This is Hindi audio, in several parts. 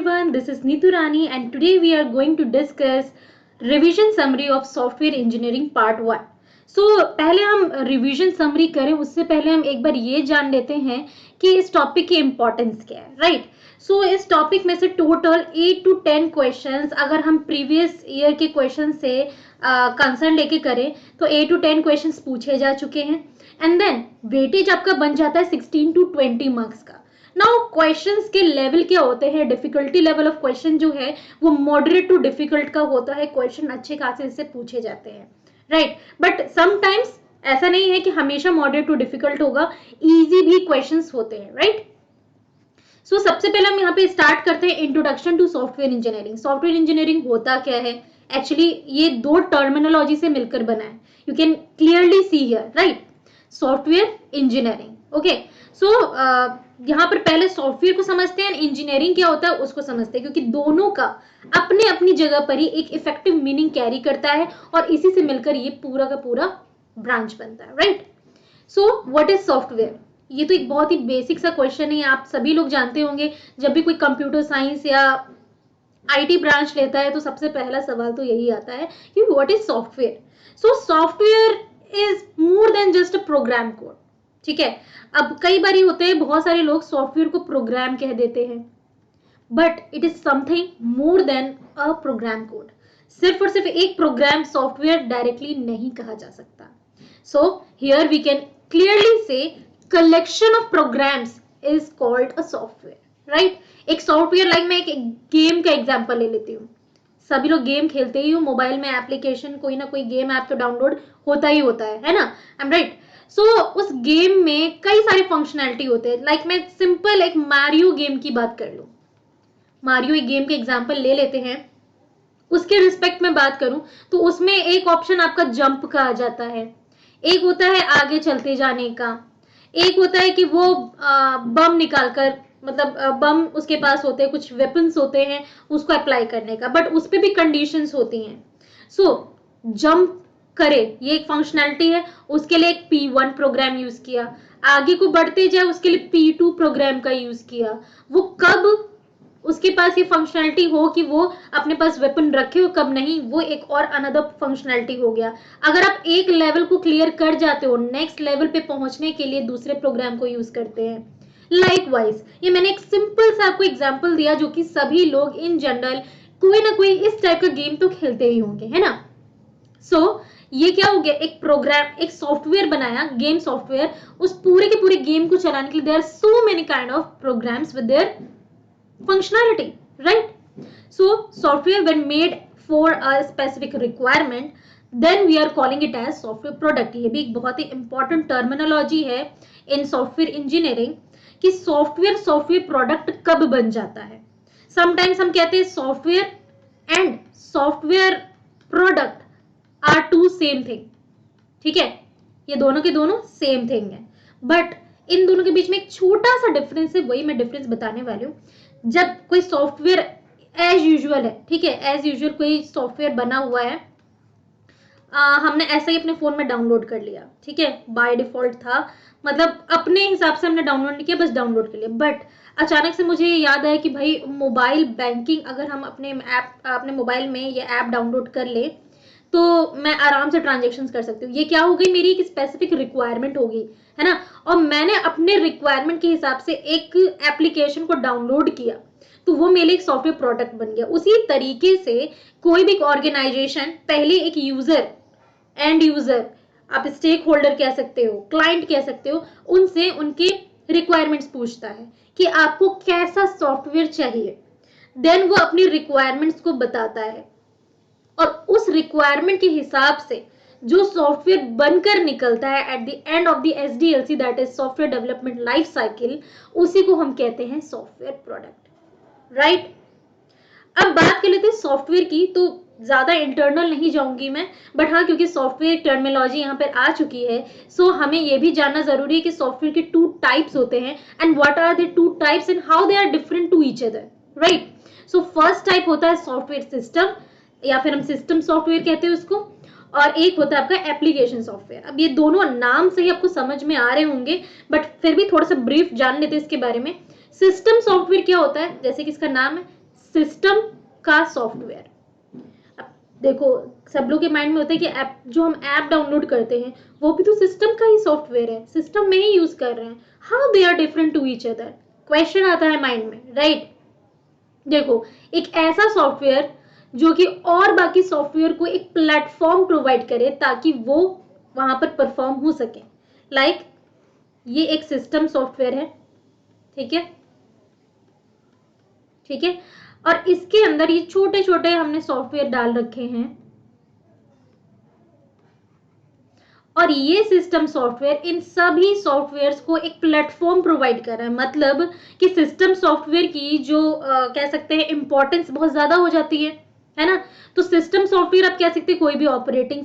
everyone, this is Neetu Rani and today we are going to discuss revision summary of software engineering part 1. So पहले हम रिवीजन समरी करें उससे पहले हम एक बार ये जान लेते हैं कि इस टॉपिक की इम्पोर्टेंस क्या है, राइट? सो इस टॉपिक में से टोटल 8 to 10 क्वेश्चंस अगर हम प्रीवियस ईयर के क्वेश्चन से कंसर्न लेके करें तो 8 to 10 क्वेश्चंस पूछे जा चुके हैं एंड देन वेटेज आपका बन जाता है 16 to 20 मार्क्स का. नाउ क्वेश्चंस के लेवल क्या होते हैं, डिफिकल्टी लेवल ऑफ क्वेश्चन जो है वो मॉडरेट टू डिफिकल्ट का होता है. क्वेश्चन अच्छे खासे से पूछे जाते हैं, राइट? बट समटाइम्स ऐसा नहीं है कि हमेशा मॉडरेट टू डिफिकल्ट होगा, इजी भी क्वेश्चंस होते हैं, राइट? सो सबसे पहले हम यहाँ पे स्टार्ट करते हैं introduction to software engineering. Software engineering होता क्या है? एक्चुअली ये दो टर्मिनोलॉजी से मिलकर बना है. You can clearly see here, right? Software engineering. Okay, so यहाँ पर पहले सॉफ्टवेयर को समझते हैं, इंजीनियरिंग क्या होता है उसको समझते हैं, क्योंकि दोनों का अपने अपनी जगह पर ही एक इफेक्टिव मीनिंग कैरी करता है और इसी से मिलकर ये पूरा का पूरा ब्रांच बनता है, right? So what is software? ये तो एक बहुत ही बेसिक सा क्वेश्चन है, आप सभी लोग जानते होंगे. जब भी कोई कंप्यूटर साइंस या आईटी ब्रांच लेता है तो सबसे पहला सवाल तो यही आता है कि what is software. So software is more than just a program code. ठीक है, अब कई बार होते हैं बहुत सारे लोग सॉफ्टवेयर को प्रोग्राम कह देते हैं, but it is something more than a program code. सिर्फ और सिर्फ एक प्रोग्राम सॉफ्टवेयर डायरेक्टली नहीं कहा जा सकता. So here we can clearly see collection of programs is called a software, right? एक सॉफ्टवेयर लाइक मैं एक गेम का एग्जांपल ले लेती हूँ. सभी लोग गेम खेलते ही हो, मोबाइल में एप्लीकेशन कोई ना कोई गेम ऐप तो डाउनलोड होता ही होता है ना? I am right? सो उस गेम में कई सारे फंक्शनैलिटी होते हैं. लाइक मैं सिंपल एक मारियो गेम की बात कर लूं. मारियो एक गेम के एग्जांपल ले लेते हैं. उसके रिस्पेक्ट में बात करूं तो उसमें एक ऑप्शन आपका जंप का आ जाता है, एक होता है आगे चलते जाने का, एक होता है कि वो बम निकालकर, मतलब बम उसके पास होते हैं, कुछ वेपन्स होते हैं उसको अप्लाई करने का, बट उस पर भी कंडीशंस होती हैं. सो जंप करे ये एक फंक्शनैलिटी है, उसके लिए एक P1 प्रोग्राम यूज किया. आगे को बढ़ते जाए उसके लिए P2 प्रोग्राम का यूज किया. वो कब उसके पास ये फंक्शनैलिटी हो कि वो अपने पास वेपन रखे हो, कब नहीं, वो एक और अनदर फंक्शनैलिटी हो गया. अगर आप एक लेवल को क्लियर कर जाते हो, नेक्स्ट लेवल पे पहुंचने के लिए दूसरे प्रोग्राम को यूज करते हैं. लाइकवाइज ये मैंने एक सिंपल सा आपको एग्जांपल दिया जो कि सभी लोग इन जनरल कोई ना कोई इस टाइप का गेम तो खेलते ही होंगे, है ना? सो ये क्या हो गया, एक प्रोग्राम, एक सॉफ्टवेयर बनाया, गेम सॉफ्टवेयर. उस पूरे के पूरे गेम को चलाने के लिए there are so many kind of programs with their functionality, right? So software when made for a specific requirement then we are calling it as software product. ये भी एक बहुत ही इंपॉर्टेंट टर्मिनोलॉजी है इन सॉफ्टवेयर इंजीनियरिंग कि सॉफ्टवेयर प्रोडक्ट कब बन जाता है. समटाइम्स हम कहते हैं software and software product are two same thing. ठीक है, ये दोनों के दोनों सेम थिंग है, बट इन दोनों के बीच में एक छोटा सा डिफरेंस है, वही मैं डिफरेंस बताने वाली हूँ. जब कोई सॉफ्टवेयर एज यूजुअल है, ठीक है, एज यूजुअल कोई सॉफ्टवेयर बना हुआ है, हमने ऐसा ही अपने फोन में डाउनलोड कर लिया, ठीक है, बाय डिफॉल्ट था, मतलब अपने हिसाब से हमने डाउनलोड नहीं किया, बस डाउनलोड कर लिया. बट अचानक से मुझे याद आया कि भाई मोबाइल बैंकिंग अगर हम अपने मोबाइल में ये ऐप डाउनलोड कर ले तो मैं आराम से ट्रांजेक्शन्स कर सकती हूँ. ये क्या हो गई, मेरी एक स्पेसिफिक रिक्वायरमेंट होगी, है ना? और मैंने अपने रिक्वायरमेंट के हिसाब से एक एप्लीकेशन को डाउनलोड किया तो वो मेरे एक सॉफ्टवेयर प्रोडक्ट बन गया. उसी तरीके से कोई भी ऑर्गेनाइजेशन पहले एक यूजर, एंड यूजर, आप स्टेक होल्डर कह सकते हो, क्लाइंट कह सकते हो, उनसे उनके रिक्वायरमेंट्स पूछता है कि आपको कैसा सॉफ्टवेयर चाहिए. देन वो अपनी रिक्वायरमेंट्स को बताता है और उस रिक्वायरमेंट के हिसाब से जो सॉफ्टवेयर बनकर निकलता है at the end of the SDLC, that is software development life cycle, उसी को हम कहते हैं सॉफ्टवेयर प्रोडक्ट, राइट? अब बात कर लेते हैं सॉफ्टवेयर की, तो ज्यादा इंटरनल नहीं जाऊंगी मैं, बट हाँ क्योंकि सॉफ्टवेयर टर्मिनोलॉजी यहाँ पर आ चुकी है, सो हमें ये भी जानना जरूरी है कि सॉफ्टवेयर के 2 टाइप्स होते हैं and what are the 2 types and how they are different to each other, right? So first type होता है सॉफ्टवेयर सिस्टम, या फिर हम सिस्टम सॉफ्टवेयर कहते हैं उसको, और एक होता है आपका एप्लीकेशन सॉफ्टवेयर. अब ये दोनों नाम से ही आपको समझ में आ रहे होंगे, बट फिर भी थोड़ा सा ब्रीफ जान लेते हैं इसके बारे में. सिस्टम सॉफ्टवेयर क्या होता है, जैसे कि इसका नाम है सिस्टम का सॉफ्टवेयर। देखो सब लोग के माइंड में होता है कि ऐप, जो हम ऐप डाउनलोड करते हैं वो भी तो सिस्टम का ही सॉफ्टवेयर है, सिस्टम में ही यूज कर रहे हैं, how they are different to each other, question आता है माइंड में, राइट? देखो एक ऐसा सॉफ्टवेयर जो कि और बाकी सॉफ्टवेयर को एक प्लेटफॉर्म प्रोवाइड करे ताकि वो वहां पर परफॉर्म हो सके, लाइक ये एक सिस्टम सॉफ्टवेयर है, ठीक है, ठीक है, और इसके अंदर ये छोटे छोटे हमने सॉफ्टवेयर डाल रखे हैं, और ये सिस्टम सॉफ्टवेयर इन सभी सॉफ्टवेयर्स को एक प्लेटफॉर्म प्रोवाइड कर रहा है। मतलब कि सिस्टम सॉफ्टवेयर की जो कह सकते हैं इंपॉर्टेंस बहुत ज्यादा हो जाती है ना? तो सिस्टम सॉफ्टवेयर आप कह सकते हैं कोई भी ऑपरेटिंग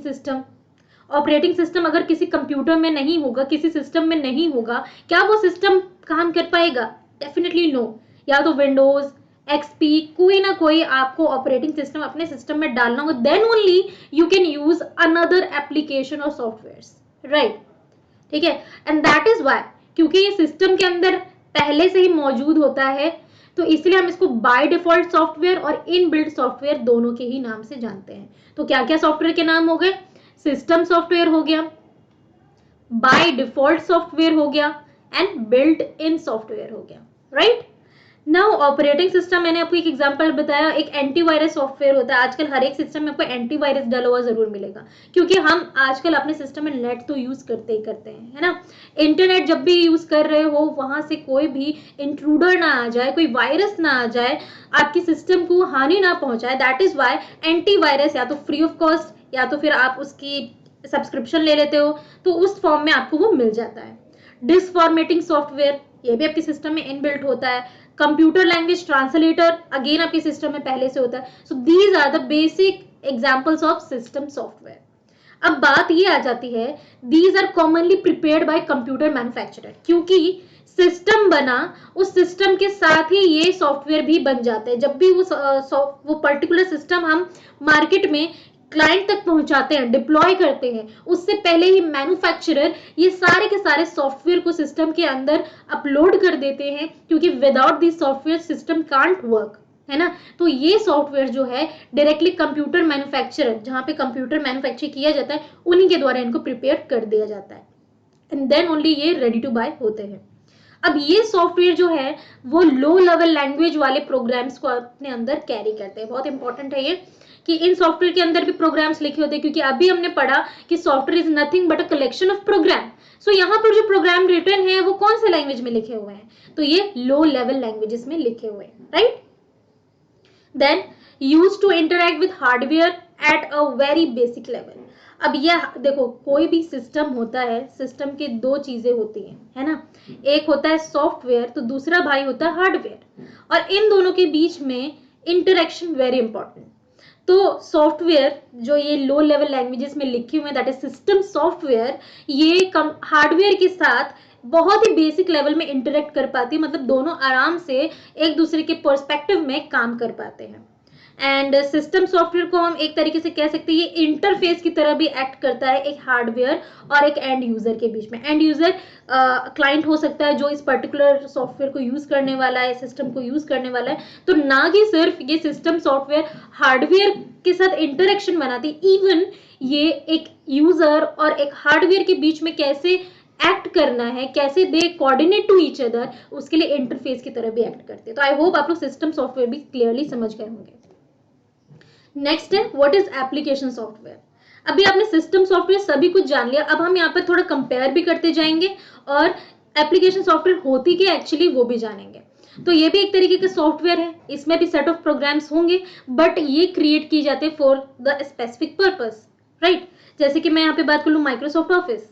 सिस्टम अगर किसी कंप्यूटर में नहीं होगा, किसी सिस्टम में नहीं होगा, क्या वो सिस्टम काम कर पाएगा? Definitely no. या तो विंडोज, एक्सपी, कोई ना कोई आपको ऑपरेटिंग सिस्टम अपने सिस्टम में डालना होगा, then only you can use another application और सॉफ्टवेयर्स, राइट? ठीक है, एंड दैट इज वाई, क्योंकि ये सिस्टम के अंदर पहले से ही मौजूद होता है, तो इसलिए हम इसको बाय डिफॉल्ट सॉफ्टवेयर और इनबिल्ट सॉफ्टवेयर दोनों के ही नाम से जानते हैं। तो क्या क्या सॉफ्टवेयर के नाम हो गए? सिस्टम सॉफ्टवेयर हो गया, बाय डिफॉल्ट सॉफ्टवेयर हो गया, एंड बिल्ट इन सॉफ्टवेयर हो गया, राइट? नाउ ऑपरेटिंग सिस्टम, मैंने आपको एक एग्जांपल बताया, एक एंटीवायरस सॉफ्टवेयर होता है। आजकल हर एक सिस्टम में आपको एंटीवायरस डाला हुआ जरूर मिलेगा, क्योंकि हम आजकल अपने सिस्टम में नेट तो यूज करते ही करते हैं, है ना? इंटरनेट जब भी यूज कर रहे हो वहां से कोई भी इंट्रूडर ना आ जाए, कोई वायरस ना आ जाए, आपकी सिस्टम को हानि ना पहुंचाए, दैट इज वाई एंटीवायरस या तो फ्री ऑफ कॉस्ट या तो फिर आप उसकी सब्सक्रिप्शन ले लेते हो, तो उस फॉर्म में आपको वो मिल जाता है। डिस्क फॉर्मेटिंग सॉफ्टवेयर, ये भी आपके सिस्टम में इनबिल्ट होता है। कंप्यूटर लैंग्वेज ट्रांसलेटर, अगेन आपके सिस्टम में पहले से होता है। So these are the basic examples of system software. अब बात ये आ जाती है, these are commonly prepared by computer manufacturer, क्योंकि सिस्टम बना, उस सिस्टम के साथ ही ये सॉफ्टवेयर भी बन जाते हैं। जब भी वो पर्टिकुलर सिस्टम हम मार्केट में क्लाइंट तक पहुंचाते हैं, डिप्लॉय करते हैं, उससे पहले ही मैन्युफैक्चरर ये सारे के सारे सॉफ्टवेयर को सिस्टम के अंदर अपलोड कर देते हैं, क्योंकि without this software system can't work, है ना? तो ये सॉफ्टवेयर जो है डायरेक्टली कंप्यूटर मैन्युफैक्चरर, जहां पे कंप्यूटर मैन्युफैक्चर किया जाता है, उन्हीं के द्वारा इनको प्रिपेयर कर दिया जाता है, एंड देन ओनली ये रेडी टू बाय होते हैं। अब ये सॉफ्टवेयर जो है वो लो लेवल लैंग्वेज वाले प्रोग्राम्स को अपने अंदर कैरी करते हैं। बहुत इंपॉर्टेंट है ये कि इन सॉफ्टवेयर के अंदर भी प्रोग्राम्स लिखे होते हैं, क्योंकि अभी हमने पढ़ा कि software is nothing but a collection of program. So यहाँ पर जो प्रोग्राम रिटर्न है वो कौन से लैंग्वेज में लिखे हुए हैं? तो ये लो लेवल लैंग्वेजेस में लिखे हुए हैं, right? Then use to interact with hardware at a very basic level. अब यह देखो, कोई भी सिस्टम होता है, सिस्टम के दो चीजें होती हैं, है ना? एक होता है सॉफ्टवेयर, तो दूसरा भाई होता है हार्डवेयर, और इन दोनों के बीच में इंटरेक्शन वेरी इंपॉर्टेंट। तो सॉफ्टवेयर जो ये लो लेवल लैंग्वेजेस में लिखे हुए हैं, दैट इज सिस्टम सॉफ्टवेयर, ये हार्डवेयर के साथ बहुत ही बेसिक लेवल में इंटरेक्ट कर पाती है, मतलब दोनों आराम से एक दूसरे के पर्सपेक्टिव में काम कर पाते हैं। एंड सिस्टम सॉफ्टवेयर को हम एक तरीके से कह सकते हैं ये इंटरफेस की तरह भी एक्ट करता है एक हार्डवेयर और एक एंड यूजर के बीच में। एंड यूजर क्लाइंट हो सकता है जो इस पर्टिकुलर सॉफ्टवेयर को यूज करने वाला है, सिस्टम को यूज करने वाला है। तो ना कि सिर्फ ये सिस्टम सॉफ्टवेयर हार्डवेयर के साथ इंटरेक्शन बनाती, इवन ये एक यूजर और एक हार्डवेयर के बीच में कैसे एक्ट करना है, कैसे they coordinate to each other, उसके लिए इंटरफेस की तरह भी एक्ट करते हैं। तो आई होप आप लोग सिस्टम सॉफ्टवेयर भी क्लियरली समझ गए होंगे। नेक्स्ट है व्हाट इज एप्लीकेशन सॉफ्टवेयर। अभी आपने सिस्टम सॉफ्टवेयर सभी कुछ जान लिया, अब हम यहाँ पर थोड़ा कंपेयर भी करते जाएंगे और एप्लीकेशन सॉफ्टवेयर होती क्या एक्चुअली वो भी जानेंगे। तो ये भी एक तरीके का सॉफ्टवेयर है, इसमें भी सेट ऑफ प्रोग्राम्स होंगे, बट ये क्रिएट किए जाते हैं for the specific purpose, right? जैसे कि मैं यहाँ पे बात कर लूँ माइक्रोसॉफ्ट ऑफिस।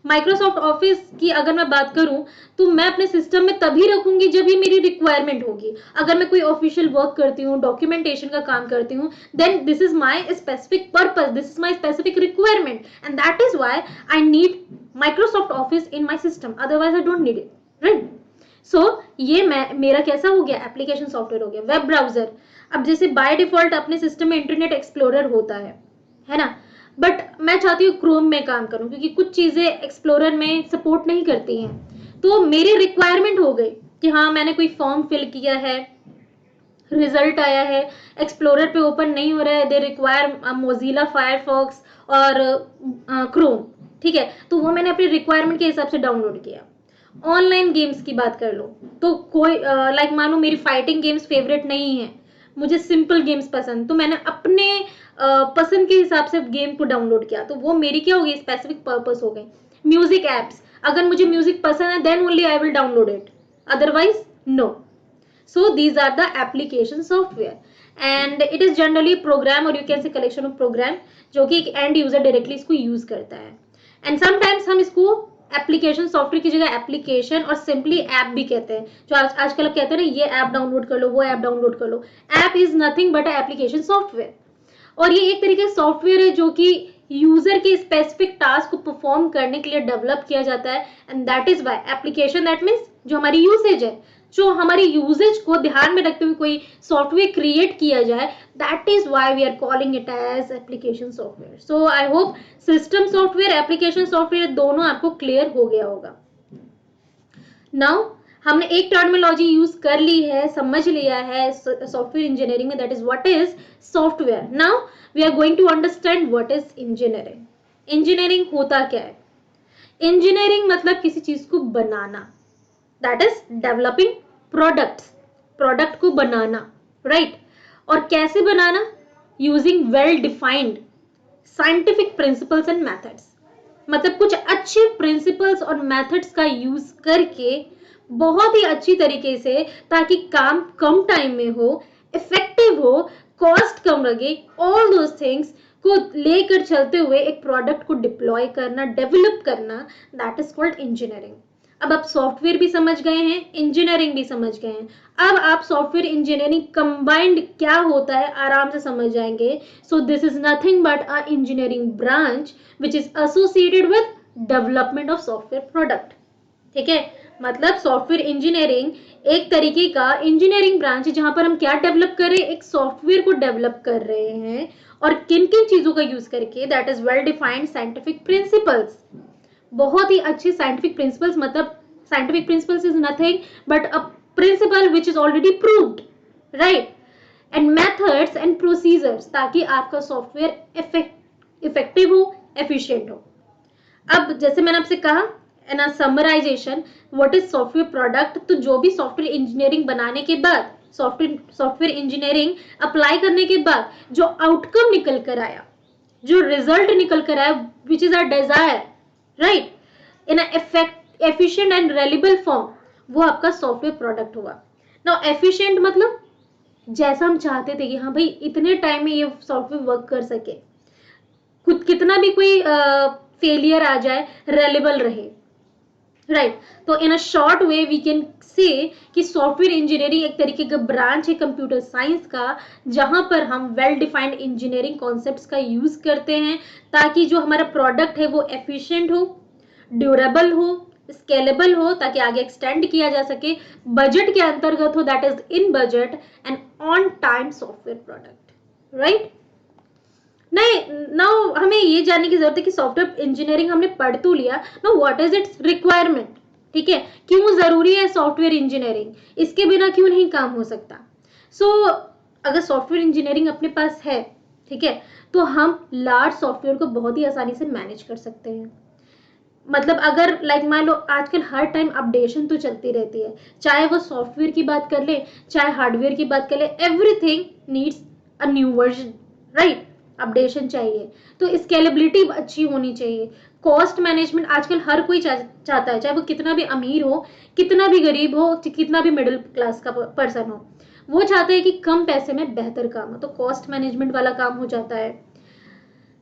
माइक्रोसॉफ्ट ऑफिस की अगर मैं बात करूं तो मैं अपने सिस्टम में तभी रखूंगी जब ये मेरी रिक्वायरमेंट होगी। अगर मैं कोई ऑफिशियल वर्क करती हूँ, डॉक्यूमेंटेशन का काम करती हूँ, then this is my specific purpose, this is my specific requirement, and that is why I need Microsoft Office in my system, otherwise I don't need it, right? So ये मेरा कैसा हो गया, एप्लीकेशन सॉफ्टवेयर हो गया। वेब ब्राउजर, अब जैसे बाय डिफॉल्ट अपने सिस्टम में इंटरनेट एक्सप्लोरर होता है ना? बट मैं चाहती हूँ क्रोम में काम करूं, क्योंकि कुछ चीजें एक्सप्लोरर में सपोर्ट नहीं करती हैं। तो मेरी रिक्वायरमेंट हो गई कि हाँ मैंने कोई फॉर्म फिल किया है रिजल्ट आया है, एक्सप्लोरर पे ओपन नहीं हो रहा है, दे रिक्वायर मोजिला फायरफॉक्स और क्रोम, ठीक है, तो वो मैंने अपनी रिक्वायरमेंट के हिसाब से डाउनलोड किया। ऑनलाइन गेम्स की बात कर लो तो कोई लाइक मान लो मेरी फाइटिंग गेम्स फेवरेट नहीं है, मुझे सिंपल गेम्स पसंद, तो मैंने अपने पसंद के हिसाब से गेम को डाउनलोड किया, तो वो मेरी क्या हो गई, स्पेसिफिक पर्पस हो गई। म्यूजिक एप्स, अगर मुझे म्यूजिक पसंद है then only I will download it, otherwise no. So these are the application software and it is generally a program or you can say collection of program जो कि एक end user directly इसको use करता है। and sometimes हम इसको एप्लीकेशन सॉफ्टवेयर की जगह एप्लीकेशन और सिंपली ऐप भी कहते हैं, जो आजकल आप कहते हैं ना ये ऐप डाउनलोड कर लो, वो ऐप डाउनलोड कर लो। App is nothing but application software, और ये एक तरीके का सॉफ्टवेयर है जो कि यूजर के स्पेसिफिक टास्क को परफॉर्म करने के लिए डेवलप किया जाता है, and that is why application, that means जो हमारी यूसेज है, जो हमारी यूजेज को ध्यान में रखते हुए कोई सॉफ्टवेयर क्रिएट किया जाए, that is why we are calling it as application software. So I hope system software, application software दोनों आपको क्लियर हो गया होगा। नाउ हमने एक टर्मिनोलॉजी यूज कर ली है, समझ लिया है सॉफ्टवेयर इंजीनियरिंग में, that is what is software. Now we are going to understand what is engineering. Engineering होता क्या है? इंजीनियरिंग मतलब किसी चीज को बनाना, that is developing products, product को बनाना, राइट और कैसे बनाना? Using well defined scientific principles and methods, मतलब कुछ अच्छे प्रिंसिपल्स और मेथड्स का यूज करके बहुत ही अच्छी तरीके से, ताकि काम कम टाइम में हो, इफेक्टिव हो, कॉस्ट कम लगे, ऑल दोज थिंग्स को लेकर चलते हुए एक प्रोडक्ट को डिप्लॉय करना, डेवलप करना, दैट इज कॉल्ड इंजीनियरिंग। अब आप सॉफ्टवेयर भी समझ गए हैं, इंजीनियरिंग भी समझ गए हैं, अब आप सॉफ्टवेयर इंजीनियरिंग कंबाइंड क्या होता है आराम से समझ जाएंगे। सो this is nothing but a engineering branch which is associated with development of software product, ठीक है, मतलब सॉफ्टवेयर इंजीनियरिंग एक तरीके का इंजीनियरिंग ब्रांच है जहां पर हम क्या डेवलप कर रहे हैं, एक सॉफ्टवेयर को डेवलप कर रहे हैं, और किन किन चीजों का यूज करके, that is well defined scientific principles, बहुत ही अच्छे साइंटिफिक प्रिंसिपल्स, मतलब scientific principles is nothing but a principal which is already proved, right, and methods and procedures, ताकि आपका सॉफ्टवेयर इफेक्टिव हो, एफिशिएंट हो। अब जैसे मैंने आपसे कहा in a summarization what is software product, तो जो भी सॉफ्टवेयर इंजीनियरिंग बनाने के बाद, सॉफ्टवेयर इंजीनियरिंग अप्लाई करने के बाद जो आउटकम निकल कर आया, जो रिजल्ट निकल कर आया, which is our desire, right, in efficient and reliable form, वो आपका सॉफ्टवेयर प्रोडक्ट हुआ। नाउ एफिशिएंट मतलब जैसा हम चाहते थे कि हाँ भाई इतने टाइम में ये सॉफ्टवेयर वर्क कर सके, खुद कितना भी कोई फेलियर आ जाए रेलेबल रहे, राइट। तो in a short way we can say कि सॉफ्टवेयर इंजीनियरिंग एक तरीके का ब्रांच है कंप्यूटर साइंस का, जहां पर हम वेल डिफाइंड इंजीनियरिंग कॉन्सेप्ट्स का यूज करते हैं, ताकि जो हमारा प्रोडक्ट है वो एफिशिएंट हो, ड्यूरेबल हो, स्केलेबल हो, ताकि आगे एक्सटेंड किया जा सके, बजट के अंतर्गत हो, that is in budget, and on time software product, right. नहीं, नाउ हमें ये जानने की जरूरत है कि सॉफ्टवेयर इंजीनियरिंग हमने पढ़ तो लिया, now what is it's requirement, ठीक है, क्यों जरूरी है सॉफ्टवेयर इंजीनियरिंग, इसके बिना क्यों नहीं काम हो सकता। सो अगर सॉफ्टवेयर इंजीनियरिंग अपने पास है, ठीक है, तो हम लार्ज सॉफ्टवेयर को बहुत ही आसानी से मैनेज कर सकते हैं। मतलब अगर लाइक मान लो आजकल हर टाइम अपडेशन तो चलती रहती है, चाहे वो सॉफ्टवेयर की बात कर ले, चाहे हार्डवेयर की बात कर ले, everything needs a new version, right, updation चाहिए, तो स्केलेबिलिटी अच्छी होनी चाहिए, कॉस्ट मैनेजमेंट आजकल हर कोई चाहता है, चाहे वो कितना भी अमीर हो, कितना भी गरीब हो, कितना भी मिडिल क्लास का पर्सन हो, वो चाहते हैं कि कम पैसे में बेहतर काम हो, तो कॉस्ट मैनेजमेंट वाला काम हो जाता है।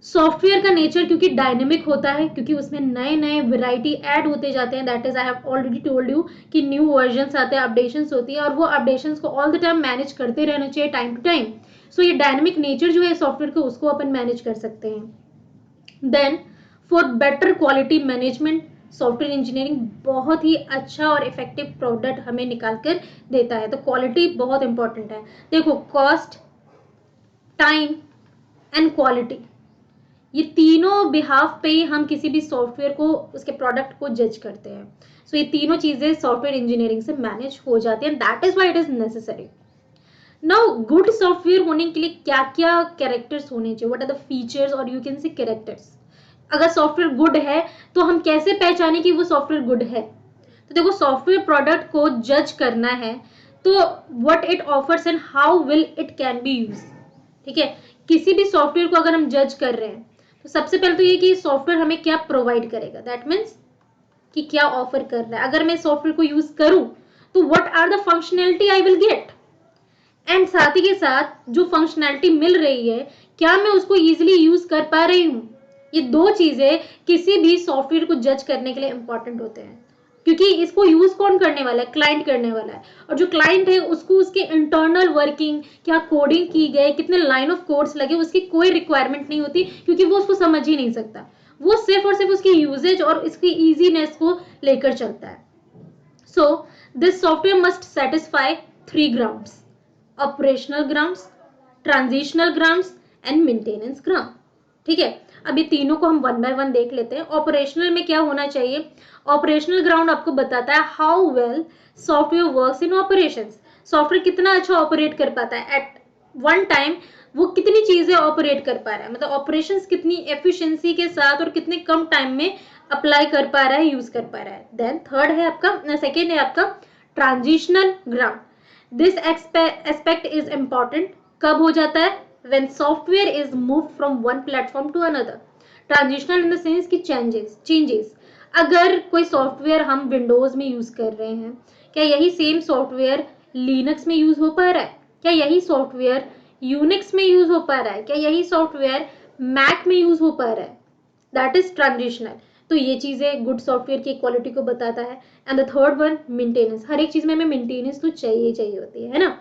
सॉफ्टवेयर का नेचर क्योंकि डायनेमिक होता है, क्योंकि उसमें नए नए वेराइटी ऐड होते जाते हैं, that is I have already told you कि न्यू वर्जन्स आते हैं, अपडेशंस होती है, और वो अपडेशंस को ऑल द टाइम मैनेज करते रहना चाहिए टाइम टू टाइम। सो ये डायनेमिक नेचर जो है सॉफ्टवेयर का, उसको अपन मैनेज कर सकते हैं। Then for better quality management, software engineering बहुत ही अच्छा और इफेक्टिव प्रोडक्ट हमें निकाल कर देता है, तो क्वालिटी बहुत इंपॉर्टेंट है। देखो कॉस्ट, टाइम एंड क्वालिटी, ये तीनों बिहाफ पे ही हम किसी भी सॉफ्टवेयर को, उसके प्रोडक्ट को जज करते हैं। सो ये तीनों चीजें सॉफ्टवेयर इंजीनियरिंग से मैनेज हो जाती हैं, that is why it is necessary. Now good software होने के लिए क्या क्या कैरेक्टर्स होने चाहिए, व्हाट आर द फीचर्स और यू कैन से कैरेक्टर्स। अगर सॉफ्टवेयर गुड है तो हम कैसे पहचाने कि वो सॉफ्टवेयर गुड है। तो देखो, सॉफ्टवेयर प्रोडक्ट को जज करना है तो what it offers and how will it can be use. ठीक है, किसी भी सॉफ्टवेयर को अगर हम जज कर रहे हैं तो सबसे पहले तो ये कि सॉफ्टवेयर हमें क्या प्रोवाइड करेगा, दैट मीन्स कि क्या ऑफर कर रहा है। अगर मैं सॉफ्टवेयर को यूज करूं तो what are the functionality I will get, and साथ ही के साथ जो फंक्शनैलिटी मिल रही है क्या मैं उसको इजीली यूज कर पा रही हूँ। ये दो चीजें किसी भी सॉफ्टवेयर को जज करने के लिए इंपॉर्टेंट होते हैं, क्योंकि इसको यूज कौन करने वाला है, क्लाइंट करने वाला है। और जो क्लाइंट है उसको उसके इंटरनल वर्किंग, क्या कोडिंग की गई, कितने लाइन ऑफ कोड्स लगे, उसकी कोई रिक्वायरमेंट नहीं होती, क्योंकि वो उसको समझ ही नहीं सकता। वो सिर्फ और सिर्फ उसकी यूजेज और इसकी इजीनेस को लेकर चलता है। So this software must satisfy 3 grounds: operational grounds, transitional grounds and maintenance ground. ठीक है, अब ये तीनों को हम वन बाय वन देख लेते हैं। ऑपरेशनल में क्या होना चाहिए, ऑपरेशनल ग्राउंड आपको बताता है how well software works in operations. Software कितना अच्छा ऑपरेट कर पाता है एट वन टाइम, वो कितनी चीजें ऑपरेट कर पा रहा है, मतलब ऑपरेशंस कितनी एफिशिएंसी के साथ और कितने कम टाइम में अप्लाई कर पा रहा है, यूज कर पा रहा है। देन थर्ड है आपका, सेकेंड है आपका transitional ground. This aspect is important कब हो जाता है, when software is moved from one platform to another. Transitional in the sense कि changes। अगर कोई सॉफ्टवेयर हम विंडोज में यूज कर रहे हैं, क्या यही सेम सॉफ्टवेयर लिनक्स में यूज हो पा रहा है, क्या यही सॉफ्टवेयर यूनिक्स में यूज हो पा रहा है, क्या यही सॉफ्टवेयर मैक में यूज हो पा रहा है, दैट इज ट्रांजिशनल। तो ये चीजें गुड सॉफ्टवेयर की क्वालिटी को बताता है। And the third one, maintenance. हर एक चीज में हमें मेंटेनेंस तो चाहिए होती है ना।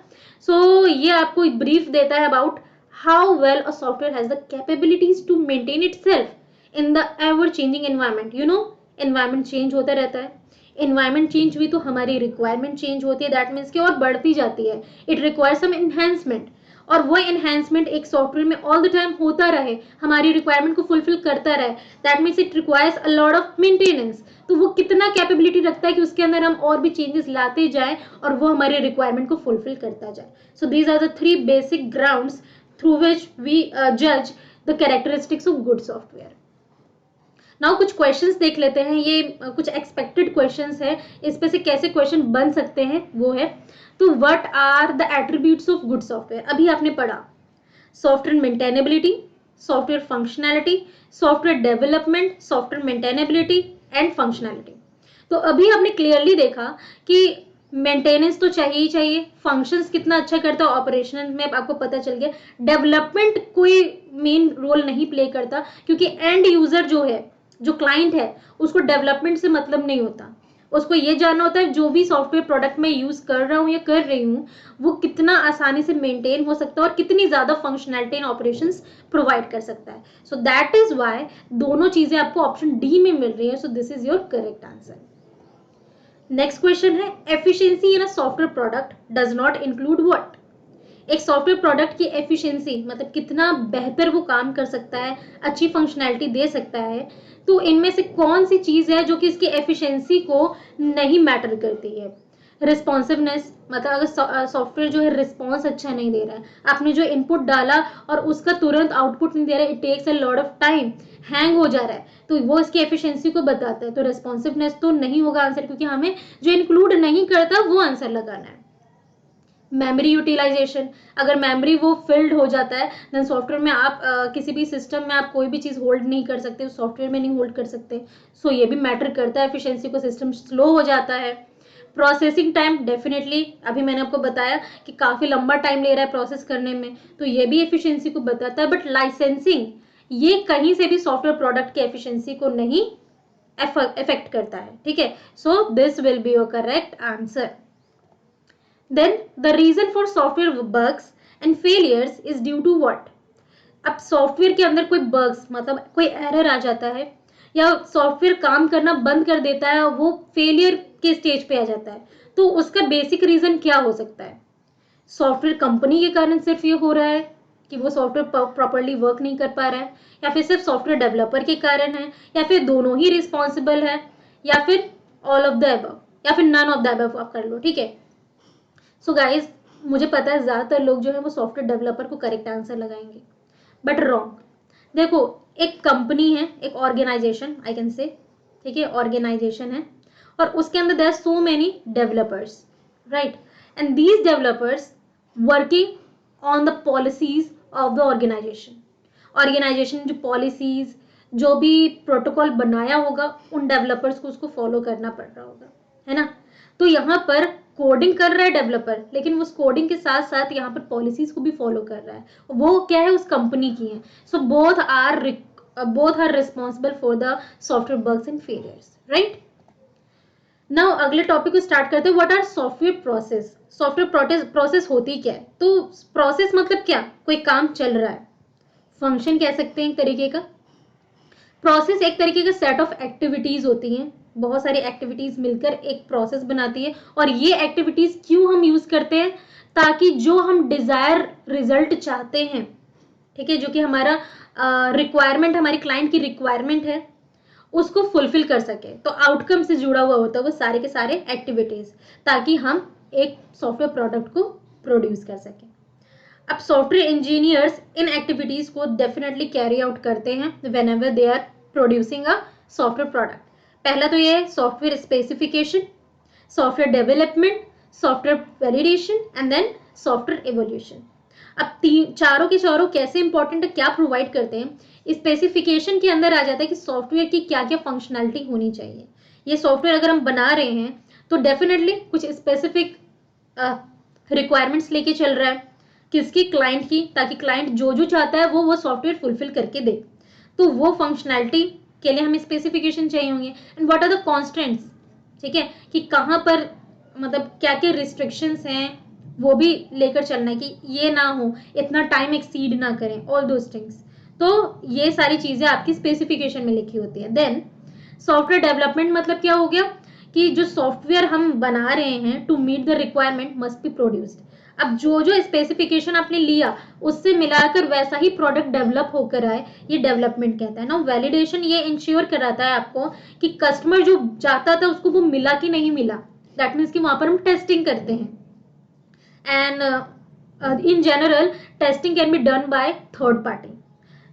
सो ये आपको ब्रीफ देता है about how well a software has the capabilities to maintain itself in the ever changing environment. You know, environment change होता रहता है। environment change हुई तो हमारी requirement change होती है, that means कि और बढ़ती जाती है। it requires some enhancement, और वो enhancement एक सॉफ्टवेयर में all the time होता रहे, हमारी requirement को fulfill करता रहे, that means it requires a lot of maintenance। तो वो कितना कैपेबिलिटी रखता है कि उसके अंदर हम और भी चेंजेस लाते जाएं और वो हमारे रिक्वायरमेंट को फुलफिल करता जाए। So these are the 3 basic grounds through which we judge the characteristics of good software. Now कुछ क्वेश्चंस देख लेते हैं, ये कुछ एक्सपेक्टेड क्वेश्चंस है, इस पे से कैसे क्वेश्चन बन सकते हैं वो है। तो what are the attributes of good software, अभी आपने पढ़ा software maintainability, software functionality, software development, software maintainability and functionality. तो अभी आपने क्लियरली देखा कि मेंटेनेंस तो चाहिए ही चाहिए, फंक्शंस कितना अच्छा करता है ऑपरेशनल में आपको पता चल गया, डेवलपमेंट कोई मेन रोल नहीं प्ले करता, क्योंकि एंड यूजर जो है, जो क्लाइंट है, उसको डेवलपमेंट से मतलब नहीं होता, उसको ये जानना होता है जो भी सॉफ्टवेयर प्रोडक्ट मैं यूज कर रहा हूँ या कर रही हूँ वो कितना आसानी से मेंटेन हो सकता है और कितनी ज्यादा फंक्शनैलिटी एंड ऑपरेशंस प्रोवाइड कर सकता है। सो दैट इज वाई दोनों चीजें आपको ऑप्शन डी में मिल रही है। So this is your correct answer. Next question है, efficiency in a software product does not include what. एक सॉफ्टवेयर प्रोडक्ट की एफिशिएंसी मतलब कितना बेहतर वो काम कर सकता है, अच्छी फंक्शनैलिटी दे सकता है, तो इनमें से कौन सी चीज है जो कि इसकी एफिशिएंसी को नहीं मैटर करती है। रिस्पॉन्सिवनेस, मतलब अगर सॉफ्टवेयर जो है रिस्पॉन्स अच्छा नहीं दे रहा है, आपने जो इनपुट डाला और उसका तुरंत आउटपुट नहीं दे रहा है, it takes a lot of time, hang हो जा रहा है, तो वो इसकी एफिशिएंसी को बताता है। तो रिस्पॉन्सिवनेस तो नहीं होगा आंसर, क्योंकि हमें जो इंक्लूड नहीं करता वो आंसर लगाना है। मेमोरी यूटिलाइजेशन, अगर मेमोरी वो फिल्ड हो जाता है देन सॉफ्टवेयर में आप किसी भी सिस्टम में आप कोई भी चीज होल्ड नहीं कर सकते, सॉफ्टवेयर में नहीं होल्ड कर सकते। सो ये भी मैटर करता है एफिशिएंसी को, सिस्टम स्लो हो जाता है। प्रोसेसिंग टाइम, डेफिनेटली अभी मैंने आपको बताया कि काफी लंबा टाइम ले रहा है प्रोसेस करने में, तो ये भी एफिशिएंसी को बताता है। बट लाइसेंसिंग ये कहीं से भी सॉफ्टवेयर प्रोडक्ट की एफिशिएंसी को नहीं इफेक्ट करता है। ठीक है, so this will be your correct answer. Then the reason for software bugs and failures is due to what? अब सॉफ्टवेयर के अंदर कोई बग्स मतलब कोई एरर आ जाता है या सॉफ्टवेयर काम करना बंद कर देता है, वो फेलियर के स्टेज पे आ जाता है, तो उसका बेसिक रीजन क्या हो सकता है? सॉफ्टवेयर कंपनी के कारण सिर्फ ये हो रहा है कि वो सॉफ्टवेयर प्रॉपरली वर्क नहीं कर पा रहा है, या फिर सिर्फ सॉफ्टवेयर डेवलपर के कारण है, या फिर दोनों ही रिस्पॉन्सिबल है, या फिर ऑल ऑफ द अबव, या फिर नन ऑफ द अबव आप कर लो। ठीक है, सो गाइज मुझे पता है ज़्यादातर लोग जो है वो सॉफ्टवेयर डेवलपर को करेक्ट आंसर लगाएंगे, बट रॉन्ग। देखो, एक कंपनी है, एक ऑर्गेनाइजेशन आई कैन से, ठीक है, ऑर्गेनाइजेशन है, और उसके अंदर there are so many developers, right, and these developers working on the policies of the organization. Organization जो पॉलिसीज, जो भी प्रोटोकॉल बनाया होगा, उन डेवलपर्स को उसको फॉलो करना पड़ रहा होगा, है ना। तो यहाँ पर कोडिंग कर रहा है डेवलपर, लेकिन उस कोडिंग के साथ साथ यहाँ पर पॉलिसीज को भी फॉलो कर रहा है, वो क्या है, उस कंपनी की है। So both are responsible for the software bugs and failures, right. Now अगले टॉपिक को स्टार्ट करते हैं, what are software process. Software process होती क्या है? तो प्रोसेस मतलब क्या, कोई काम चल रहा है, फंक्शन कह सकते हैं एक तरीके का। प्रोसेस एक तरीके का सेट ऑफ एक्टिविटीज होती हैं, बहुत सारी एक्टिविटीज मिलकर एक प्रोसेस बनाती है, और ये एक्टिविटीज क्यों हम यूज करते हैं, ताकि जो हम डिजायर रिजल्ट चाहते हैं, ठीक है, जो कि हमारा रिक्वायरमेंट, हमारी क्लाइंट की रिक्वायरमेंट है, उसको फुलफिल कर सके। तो आउटकम से जुड़ा हुआ होता है वो सारे के सारे एक्टिविटीज, ताकि हम एक सॉफ्टवेयर प्रोडक्ट को प्रोड्यूस कर सकें। अब सॉफ्टवेयर इंजीनियर्स इन एक्टिविटीज को डेफिनेटली कैरी आउट करते हैं whenever they are producing a software product. पहला तो ये है software specification, software development, software validation and then software evolution. अब चारों के चारों कैसे इंपॉर्टेंट है, क्या प्रोवाइड करते हैं। स्पेसिफिकेशन के अंदर आ जाता है कि सॉफ्टवेयर की क्या क्या फंक्शनैलिटी होनी चाहिए। ये सॉफ्टवेयर अगर हम बना रहे हैं तो डेफिनेटली कुछ स्पेसिफिक रिक्वायरमेंट्स लेके चल रहा है, किसकी, क्लाइंट की, ताकि क्लाइंट जो जो चाहता है वो सॉफ्टवेयर फुलफिल करके दे। तो वो फंक्शनैलिटी के लिए हमें स्पेसिफिकेशन चाहिए होंगे। And what are the constants, ठीक है, कि कहाँ पर मतलब क्या क्या रिस्ट्रिक्शंस हैं, वो भी लेकर चलना है कि ये ना हो, इतना टाइम एक्सीड ना करें, ऑल दोज थिंग्स। तो ये सारी चीजें आपकी स्पेसिफिकेशन में लिखी होती है। देन सॉफ्टवेयर डेवलपमेंट मतलब क्या हो गया, कि जो सॉफ्टवेयर हम बना रहे हैं to meet the requirement must be produced. अब जो जो स्पेसिफिकेशन आपने लिया उससे मिलाकर वैसा ही प्रोडक्ट डेवलप होकर आए, ये डेवलपमेंट कहता है ना। वैलिडेशन ये इंश्योर कराता है आपको कि कस्टमर जो चाहता था उसको वो मिला कि नहीं मिला, दैट मीन्स कि वहां पर हम टेस्टिंग करते हैं। And in general testing can be done by third party.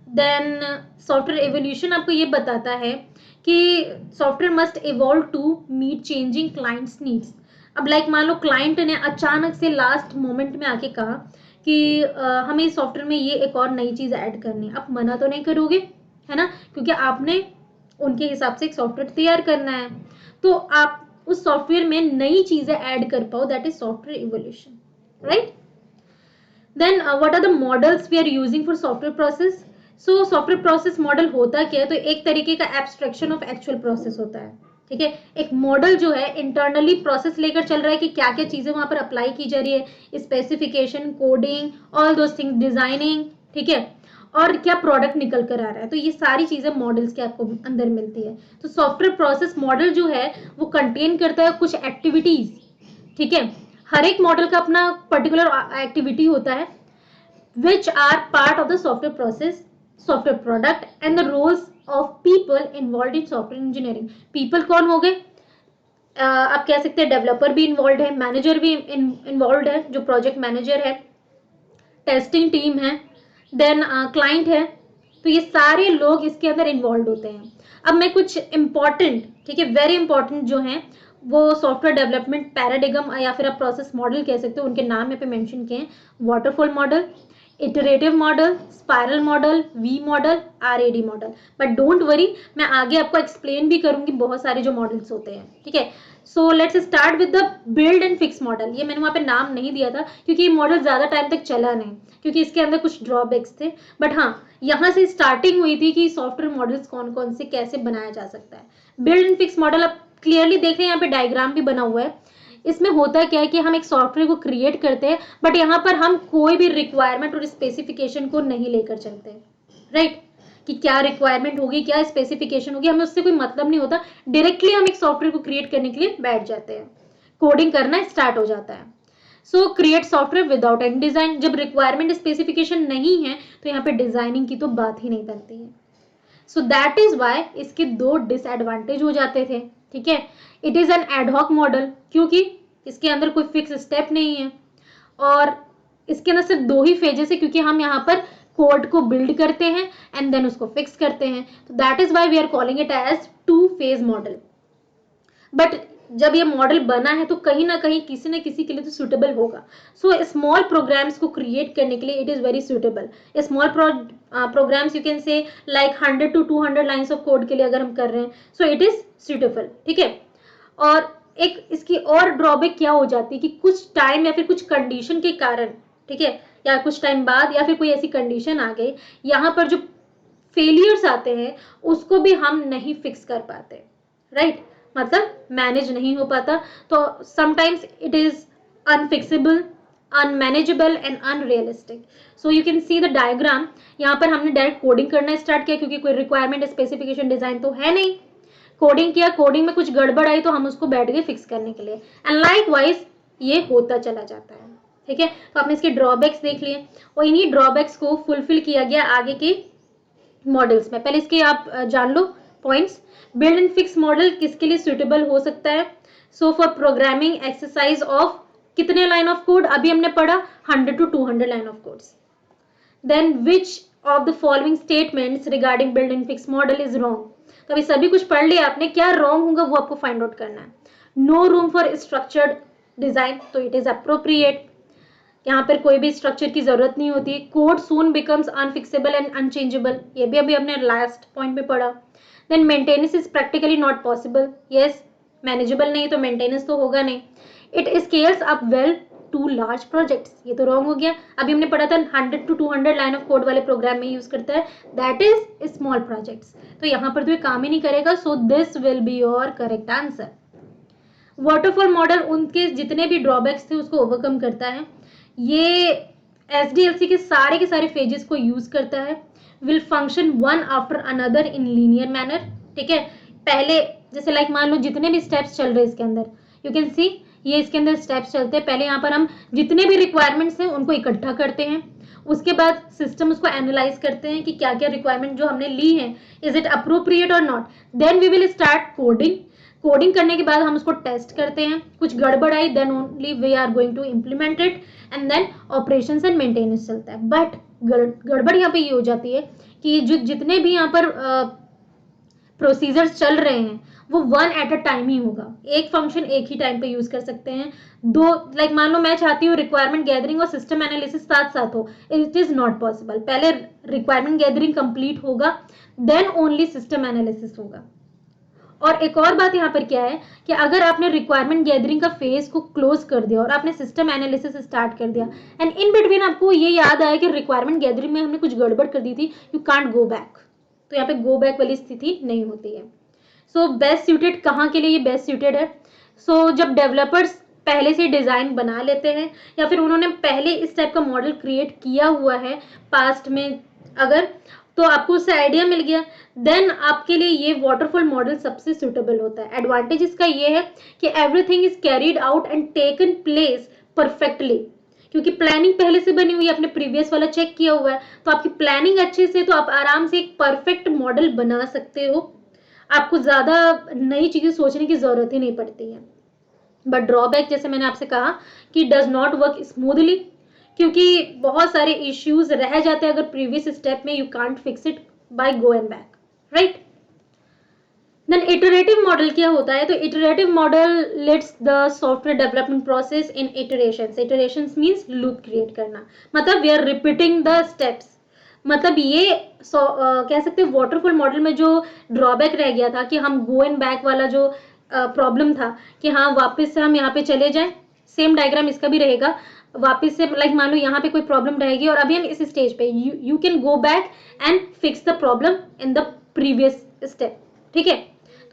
Then software evolution आपको ये बताता है कि software must evolve to meet changing clients needs. अब लाइक मान लो क्लाइंट ने अचानक से लास्ट मोमेंट में आके कहा कि हमें इस सॉफ्टवेयर में ये एक और नई चीज ऐड करनी है, आप मना तो नहीं करोगे, है ना, क्योंकि आपने उनके हिसाब से एक सॉफ्टवेयर तैयार करना है। तो आप उस सॉफ्टवेयर में नई चीजें ऐड कर पाओ, that is software evolution, right. Then what are the models we are using for software process. So software process model होता क्या है, तो एक तरीके का एब्स्ट्रैक्शन ऑफ एक्चुअल प्रोसेस होता है, ठीक है। एक मॉडल जो है इंटरनली प्रोसेस लेकर चल रहा है कि क्या क्या चीजें वहां पर अप्लाई की जा रही है, specification, coding, all those things, designing, ठीक है, और क्या प्रोडक्ट निकल कर आ रहा है। तो ये सारी चीजें मॉडल्स के आपको अंदर मिलती है। तो सॉफ्टवेयर प्रोसेस मॉडल जो है वो कंटेन करता है कुछ एक्टिविटीज, ठीक है। हर एक मॉडल का अपना पर्टिकुलर एक्टिविटी होता है which are part of the software process, software product and the roles of people involved in software engineering. people कौन हो गए, आप कह सकते हैं डेवलपर भी इन्वॉल्व है, मैनेजर भी इन्वॉल्व है, जो प्रोजेक्ट मैनेजर है, टेस्टिंग टीम है, देन क्लाइंट है। तो ये सारे लोग इसके अंदर इन्वॉल्व होते हैं। अब मैं कुछ इंपॉर्टेंट, ठीक है, वेरी इंपॉर्टेंट जो है वो सॉफ्टवेयर डेवलपमेंट पैराडिगम या फिर आप प्रोसेस मॉडल कह सकते हो, उनके नाम यहाँ पे मेंशन किए हैं। Waterfall model, iterative model, spiral model, V model, RAD model. But don't worry, मैं आगे आपको एक्सप्लेन भी करूंगी बहुत सारे जो मॉडल्स होते हैं, ठीक है। So let's start with the build and fix model. ये मैंने वहां पे नाम नहीं दिया था क्योंकि ये मॉडल ज्यादा टाइम तक चला नहीं, क्योंकि इसके अंदर कुछ ड्रॉबैक्स थे। बट हाँ, यहाँ से स्टार्टिंग हुई थी कि सॉफ्टवेयर मॉडल्स कौन कौन से कैसे बनाया जा सकता है। बिल्ड एंड फिक्स मॉडल आप क्लियरली देख रहे हैं, यहाँ पे डायग्राम भी बना हुआ है। इसमें होता क्या है कि हम एक सॉफ्टवेयर को क्रिएट करते हैं, बट यहाँ पर हम कोई भी रिक्वायरमेंट और स्पेसिफिकेशन को नहीं लेकर चलते, राइट। कि क्या रिक्वायरमेंट होगी, क्या स्पेसिफिकेशन होगी, हमें उससे कोई मतलब नहीं होता। डायरेक्टली हम एक सॉफ्टवेयर को क्रिएट करने के लिए बैठ जाते हैं, कोडिंग करना स्टार्ट हो जाता है। सो create software without any design. जब रिक्वायरमेंट स्पेसिफिकेशन नहीं है तो यहाँ पे डिजाइनिंग की तो बात ही नहीं बनती है। सो दैट इज वाई इसके दो डिसएडवांटेज हो जाते थे, ठीक है। It is an ad hoc model, क्योंकि इसके अंदर कोई फिक्स स्टेप नहीं है, और इसके अंदर सिर्फ 2 ही फेजेस है, क्योंकि हम यहाँ पर कोड को बिल्ड करते हैं एंड देन उसको फिक्स करते हैं, तो that is why we are calling it as 2 phase model. But जब ये मॉडल बना है तो कहीं ना कहीं किसी न किसी के लिए तो सुटेबल होगा। सो स्मॉल प्रोग्राम्स को क्रिएट करने के लिए it is very suitable. Small programs you can say like 100 to 200 lines of code के लिए अगर हम कर रहे हैं, सो इट इज सुटेबल, ठीक है। और एक इसकी और ड्रॉबैक क्या हो जाती है कि कुछ टाइम या फिर कुछ कंडीशन के कारण, ठीक है, या कुछ टाइम बाद या फिर कोई ऐसी कंडीशन आ गई, यहाँ पर जो फेलियर्स आते हैं उसको भी हम नहीं फिक्स कर पाते, राइट, मतलब मैनेज नहीं हो पाता। तो sometimes it is unfixable, unmanageable and unrealistic. So you can see the diagram. यहाँ पर हमने डायरेक्ट कोडिंग करना स्टार्ट किया क्योंकि कोई रिक्वायरमेंट स्पेसिफिकेशन डिजाइन तो है नहीं। कोडिंग किया, कोडिंग में कुछ गड़बड़ आई तो हम उसको बैठ गए फिक्स करने के लिए, एंड लाइक वाइज ये होता चला जाता है, ठीक है। तो आपने इसके ड्रॉबैक्स देख लिए और इन्हीं ड्रॉबैक्स को फुलफिल किया गया आगे के मॉडल्स में। पहले इसके आप जान लो points. Build and fix model किसके लिए सुटेबल हो सकता है? So for programming exercise of कितने लाइन ऑफ कोड अभी हमने पढ़ा, 100 to 200 line of codes. Then which of the following statements regarding build and fix model is wrong. तो अभी सभी कुछ पढ़ लिया आपने, क्या रॉन्ग होगा वो आपको फाइंड आउट करना है। No room for structured design, तो इट इज अप्रोप्रिएट, यहाँ पर कोई भी स्ट्रक्चर की जरूरत नहीं होती। Code soon becomes unfixable and unchangeable, ये भी अभी हमने लास्ट पॉइंट में पढ़ा। Then maintenance is practically not possible, yes, manageable नहीं तो मेंटेनेंस तो होगा नहीं। It scales up well to large projects, ये तो रॉन्ग हो गया। अभी हमने पढ़ा था 100 to 200 लाइन ऑफ कोड वाले प्रोग्राम में यूज करता है, दैट इज स्मॉल प्रोजेक्ट्स, तो यहाँ पर तो ये काम ही नहीं करेगा। सो this will be your correct answer. Waterfall model उनके जितने भी ड्रॉबैक्स थे उसको ओवरकम करता है। ये एसडीएलसी के सारे फेजेस को यूज करता है। Will function one after another in linear manner, ठीक है। पहले जैसे लाइक मान लो जितने भी स्टेप्स चल रहे हैं इसके अंदर, यू कैन सी ये इसके अंदर स्टेप्स चलते हैं। पहले यहाँ पर हम जितने भी रिक्वायरमेंट्स हैं उनको इकट्ठा करते हैं, उसके बाद सिस्टम उसको एनालाइज करते हैं कि क्या क्या रिक्वायरमेंट जो हमने ली है इज इट अप्रोप्रिएट और not. Then we will start coding. Coding करने के बाद हम उसको टेस्ट करते हैं, कुछ गड़बड़ आई then only we are going to implement it, and then operations and maintenance चलता है। बट गड़बड़ यहाँ पे ये हो जाती है कि जो जितने भी यहाँ पर प्रोसीजर्स चल रहे हैं वो वन एट अ टाइम ही होगा, एक फंक्शन एक ही टाइम पे यूज कर सकते हैं। दो लाइक मान लो मैं चाहती हूँ रिक्वायरमेंट गैदरिंग और सिस्टम एनालिसिस साथ साथ हो, इट इज नॉट पॉसिबल। पहले रिक्वायरमेंट गैदरिंग कंप्लीट होगा देन ओनली सिस्टम एनालिसिस होगा। और एक और बात यहाँ पर क्या है कि अगर आपने रिक्वायरमेंट गैदरिंग का फेज को क्लोज कर दिया और आपने सिस्टम एनालिसिस स्टार्ट कर दिया एंड इन बिटवीन आपको ये याद आया कि रिक्वायरमेंट गैदरिंग में हमने कुछ गड़बड़ कर दी थी, यू कांट गो बैक, तो यहाँ पे गो बैक वाली स्थिति नहीं होती है। सो बेस्ट सूटेड कहाँ के लिए ये बेस्ट सूटेड है? सो जब डेवलपर्स पहले से डिजाइन बना लेते हैं या फिर उन्होंने पहले इस टाइप का मॉडल क्रिएट किया हुआ है पास्ट में, अगर तो आपको उससे आइडिया मिल गया, देन आपके लिए ये वाटरफॉल मॉडल सबसे सुटेबल होता है। एडवांटेज इसका ये है कि everything is carried out and taken place perfectly, क्योंकि प्लानिंग पहले से बनी हुई है, आपने प्रीवियस वाला चेक किया हुआ है, तो आपकी प्लानिंग अच्छे से, तो आप आराम से एक परफेक्ट मॉडल बना सकते हो। आपको ज्यादा नई चीजें सोचने की जरूरत ही नहीं पड़ती है। बट ड्रॉबैक जैसे मैंने आपसे कहा कि डज नॉट वर्क स्मूथली, क्योंकि बहुत सारे इश्यूज रह जाते हैं अगर प्रीवियस स्टेप में you can't fix it by go and back, right. Then iterative model क्या होता है? तो iterative model lets the software development process in iterations. Iterations मींस लूप क्रिएट करना, मतलब we are repeating the steps. मतलब ये कह सकते हैं वाटरफॉल मॉडल में जो ड्रॉबैक रह गया था कि हम गो एंड बैक वाला जो प्रॉब्लम था कि हाँ वापस से हम यहाँ पे चले जाएं, सेम डायग्राम इसका भी रहेगा। वापस से लाइक मान लो यहाँ पे कोई प्रॉब्लम रहेगी और अभी हम इस स्टेज पे you can go back and fix the problem in the previous step, ठीक है।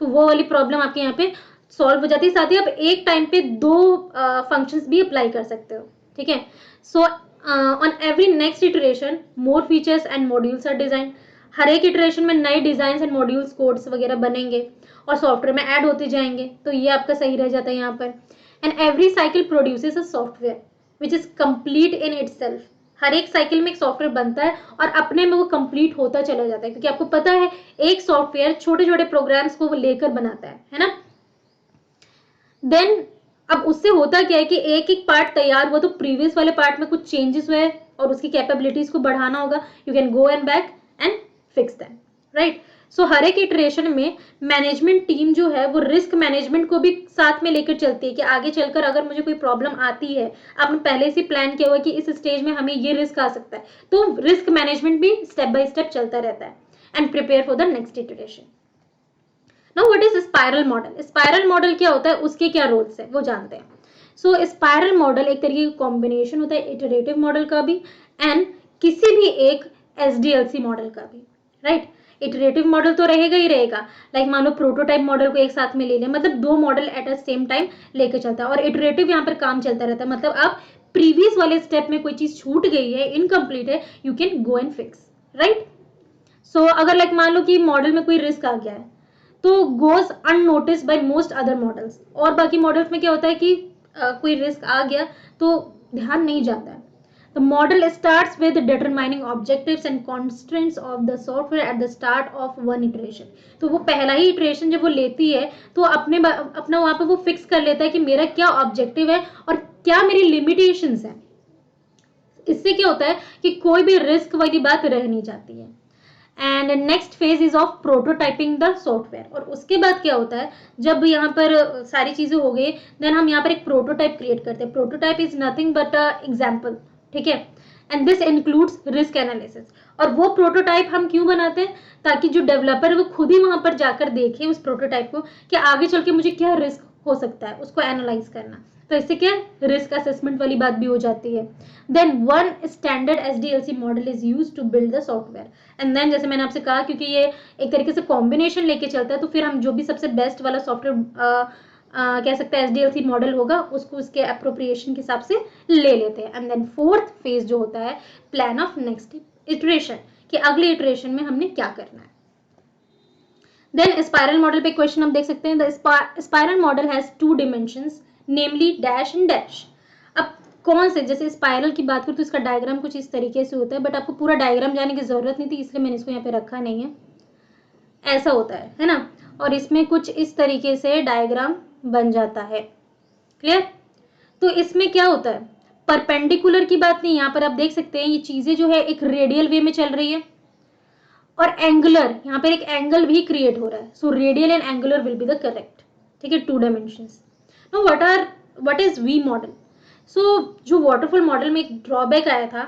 तो वो वाली प्रॉब्लम आपके यहाँ पे सॉल्व हो जाती है। साथ ही आप एक टाइम पे दो फंक्शंस भी अप्लाई कर सकते हो, ठीक है। So on every next iteration more features and modules are design. हर एक इटरेशन में नए डिजाइन एंड मॉड्यूल्स कोड्स वगैरह बनेंगे और सॉफ्टवेयर में ऐड होते जाएंगे, तो ये आपका सही रह जाता है यहाँ पर। And every cycle produces a software which is complete in itself. हर एक साइकिल में एक सॉफ्टवेयर बनता है और अपने में वो कंप्लीट होता चला जाता है, क्योंकि आपको पता है एक सॉफ्टवेयर छोटे छोटे प्रोग्राम्स को वो लेकर बनाता है ना। देन अब उससे होता क्या है कि एक एक पार्ट तैयार हुआ तो प्रीवियस वाले पार्ट में कुछ चेंजेस हुए और उसकी कैपेबिलिटीज को बढ़ाना होगा, you can go and back and fix them, right. So हर एक इटरेशन में मैनेजमेंट टीम जो है वो रिस्क मैनेजमेंट को भी साथ में लेकर चलती है कि आगे चलकर अगर मुझे कोई प्रॉब्लम आती है, आपने पहले से प्लान किया हुआ कि इस स्टेज में हमें ये रिस्क आ सकता है, तो रिस्क मैनेजमेंट भी स्टेप बाय स्टेप चलता रहता है and prepare for the next iteration. Now what is spiral model? Spiral model क्या होता है, उसके क्या रोल्स है वो जानते हैं। सो स्पाइरल मॉडल एक तरीके का कॉम्बिनेशन होता है इटरेटिव मॉडल का भी एंड किसी भी एक एसडीएलसी मॉडल का भी, राइट। इटरेटिव मॉडल तो रहेगा ही रहेगा, लाइक मान लो प्रोटोटाइप मॉडल को एक साथ में ले लें, मतलब दो model at a same time लेकर चलता है, और इटरेटिव यहाँ पर काम चलता रहता है, मतलब आप प्रीवियस वाले स्टेप में कोई चीज छूट गई है, इनकम्प्लीट है, you can go and fix, right. So अगर लाइक मान लो कि मॉडल में कोई रिस्क आ गया है तो goes unnoticed by most other models, और बाकी मॉडल्स में क्या होता है कि कोई रिस्क आ गया तो ध्यान नहीं जाता है। The model starts with determining objectives and constraints of the software at the start of one iteration. तो वो पहला ही iteration जब वो लेती है तो अपना वहां पे वो फिक्स कर लेता है कि मेरा क्या ऑब्जेक्टिव है और क्या मेरी लिमिटेशंस है। इससे क्या होता है कि कोई भी रिस्क वाली बात रह नहीं जाती है। And next phase is of prototyping the software, और उसके बाद क्या होता है जब यहाँ पर सारी चीजें हो गई देन हम यहाँ पर एक प्रोटोटाइप क्रिएट करते हैं। Prototype is nothing but example, ठीक है, and this includes risk analysis. और वो प्रोटोटाइप हम क्यों बनाते हैं, ताकि जो डेवलपर है वो खुद ही वहां पर जाकर देखे उस प्रोटोटाइप को कि आगे चल के मुझे क्या रिस्क हो सकता है, उसको एनालाइज करना। तो इससे क्या रिस्क असेसमेंट वाली बात भी हो जाती है। Then one standard SDLC model is used to build the software, and then जैसे मैंने आपसे कहा क्योंकि ये एक तरीके से कॉम्बिनेशन लेके चलता है तो फिर हम जो भी सबसे बेस्ट वाला सॉफ्टवेयर कह सकते हैं एसडीएलसी मॉडल होगा उसको उसके अप्रोप्रिएशन के हिसाब से ले लेते हैं। एंड देन फोर्थ फेज जो होता है प्लान ऑफ नेक्स्ट इटरेशन, कि अगले इटरेशन में हमने क्या करना है। देन स्पाइरल मॉडल पे क्वेश्चन हम देख सकते हैं, the spiral model has two dimensions namely dash and dash. अब कौन से, जैसे स्पाइरल की बात करूं तो इसका डायग्राम कुछ इस तरीके से होता है, बट आपको पूरा डायग्राम जाने की जरूरत नहीं थी इसलिए मैंने इसको यहाँ पे रखा नहीं है। ऐसा होता है ना, और इसमें कुछ इस तरीके से डायग्राम बन जाता है, क्लियर। तो इसमें क्या होता है, परपेंडिकुलर की बात नहीं, यहाँ पर आप देख सकते हैं ये चीजें जो है एक रेडियल वे में चल रही है, और एंगुलर यहाँ पर एक एंगल भी क्रिएट हो रहा है। So radial and angular will be the correct, ठीक है, two dimensions. Now what is V model? So जो वाटरफॉल मॉडल में एक ड्रॉबैक आया था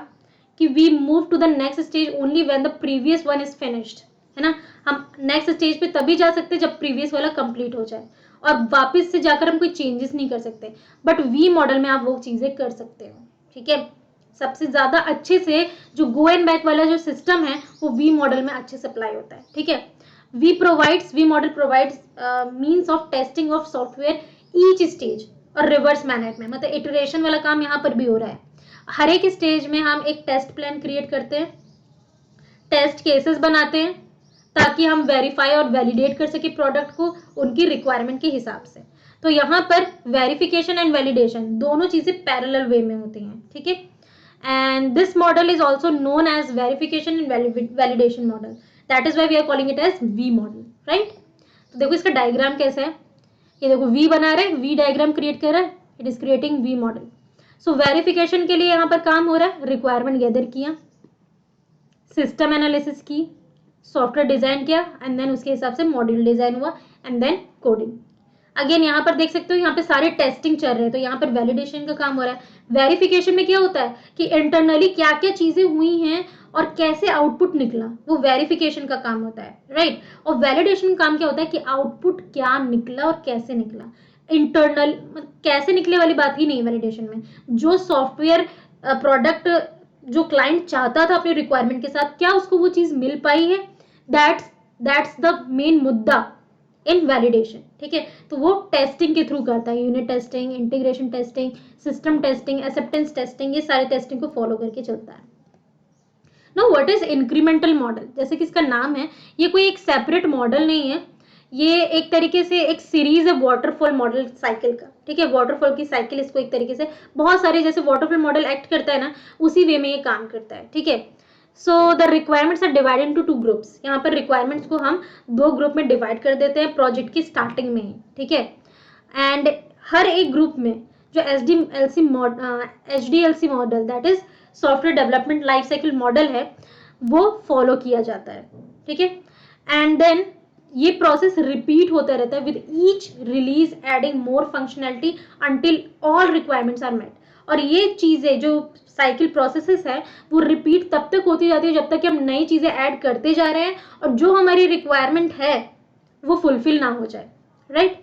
कि we move to the next stage only when the previous one is finished, है ना। हम नेक्स्ट स्टेज पे तभी जा सकते हैं जब प्रीवियस वाला कंप्लीट हो जाए, और वापस से जाकर हम कोई चेंजेस नहीं कर सकते। बट वी मॉडल में आप वो चीजें कर सकते हो, ठीक है। सबसे ज्यादा अच्छे से जो गो एंड बैक वाला जो सिस्टम है वो वी मॉडल में अच्छे से अप्लाई होता है, ठीक है। V model provides means of testing of software each stage, और रिवर्स मैनर में, मतलब इटरेशन वाला काम यहाँ पर भी हो रहा है। हर एक स्टेज में हम एक टेस्ट प्लान क्रिएट करते हैं, टेस्ट केसेस बनाते हैं ताकि हम वेरीफाई और वैलिडेट कर सके प्रोडक्ट को उनकी रिक्वायरमेंट के हिसाब से। तो यहाँ पर वेरिफिकेशन एंड वैलिडेशन दोनों चीजें पैरेलल वे में होती हैं, ठीक है। And this model is also known as verification and validation model, that is why we are calling it as V model, right. तो देखो इसका डायग्राम कैसा है, ये देखो वी बना रहे, वी डायग्राम क्रिएट कर रहा है, it is creating we model. So verification के लिए यहाँ पर काम हो रहा है, रिक्वायरमेंट गैदर किया, सिस्टम एनालिसिस की, सॉफ्टवेयर डिजाइन किया, एंड देन उसके हिसाब से मॉड्यूल डिजाइन हुआ, एंड देन कोडिंग। अगेन यहाँ पर देख सकते हो यहाँ पे सारे टेस्टिंग चल रहे हैं, तो यहाँ पर वैलिडेशन का काम हो रहा है। वेरिफिकेशन में क्या होता है कि इंटरनली क्या क्या चीजें हुई हैं और कैसे आउटपुट निकला, वो वेरिफिकेशन का काम होता है, राइट। और वैलिडेशन का काम क्या होता है कि आउटपुट क्या निकला और कैसे निकला, इंटरनल कैसे निकले वाली बात ही नहीं वैलिडेशन में। जो सॉफ्टवेयर प्रोडक्ट जो क्लाइंट चाहता था अपने रिक्वायरमेंट के साथ, क्या उसको वो चीज मिल पाई है, दैट्स द मेन मुद्दा इन वैलिडेशन, ठीक है। तो वो टेस्टिंग के थ्रू करता है, unit testing, integration testing, system testing, acceptance testing, ये सारे टेस्टिंग को फॉलो करके चलता है। Now what is incremental model? जैसे कि इसका नाम है, ये कोई एक सेपरेट मॉडल नहीं है, ये एक तरीके से एक सीरीज है वाटरफॉल मॉडल साइकिल का, ठीक है। वाटरफॉल की साइकिल इसको एक तरीके से बहुत सारे जैसे वाटरफॉल मॉडल एक्ट करता है ना, उसी वे में ये काम करता है, ठीक है। So the requirements are divided into two groups, यहाँ पर रिक्वायरमेंट्स को हम दो ग्रुप में डिवाइड कर देते हैं प्रोजेक्ट की स्टार्टिंग में ही, ठीक है। एंड हर एक ग्रुप में जो HDLC model, that is software development life cycle model है, वो फॉलो किया जाता है, ठीक है। एंड देन ये प्रोसेस रिपीट होता रहता है with each release adding more functionality until all requirements are met. और ये चीजें जो साइकिल प्रोसेसेस है वो रिपीट तब तक होती जाती है जब तक कि हम नई चीजें ऐड करते जा रहे हैं और जो हमारी रिक्वायरमेंट है वो फुलफिल ना हो जाए, राइट।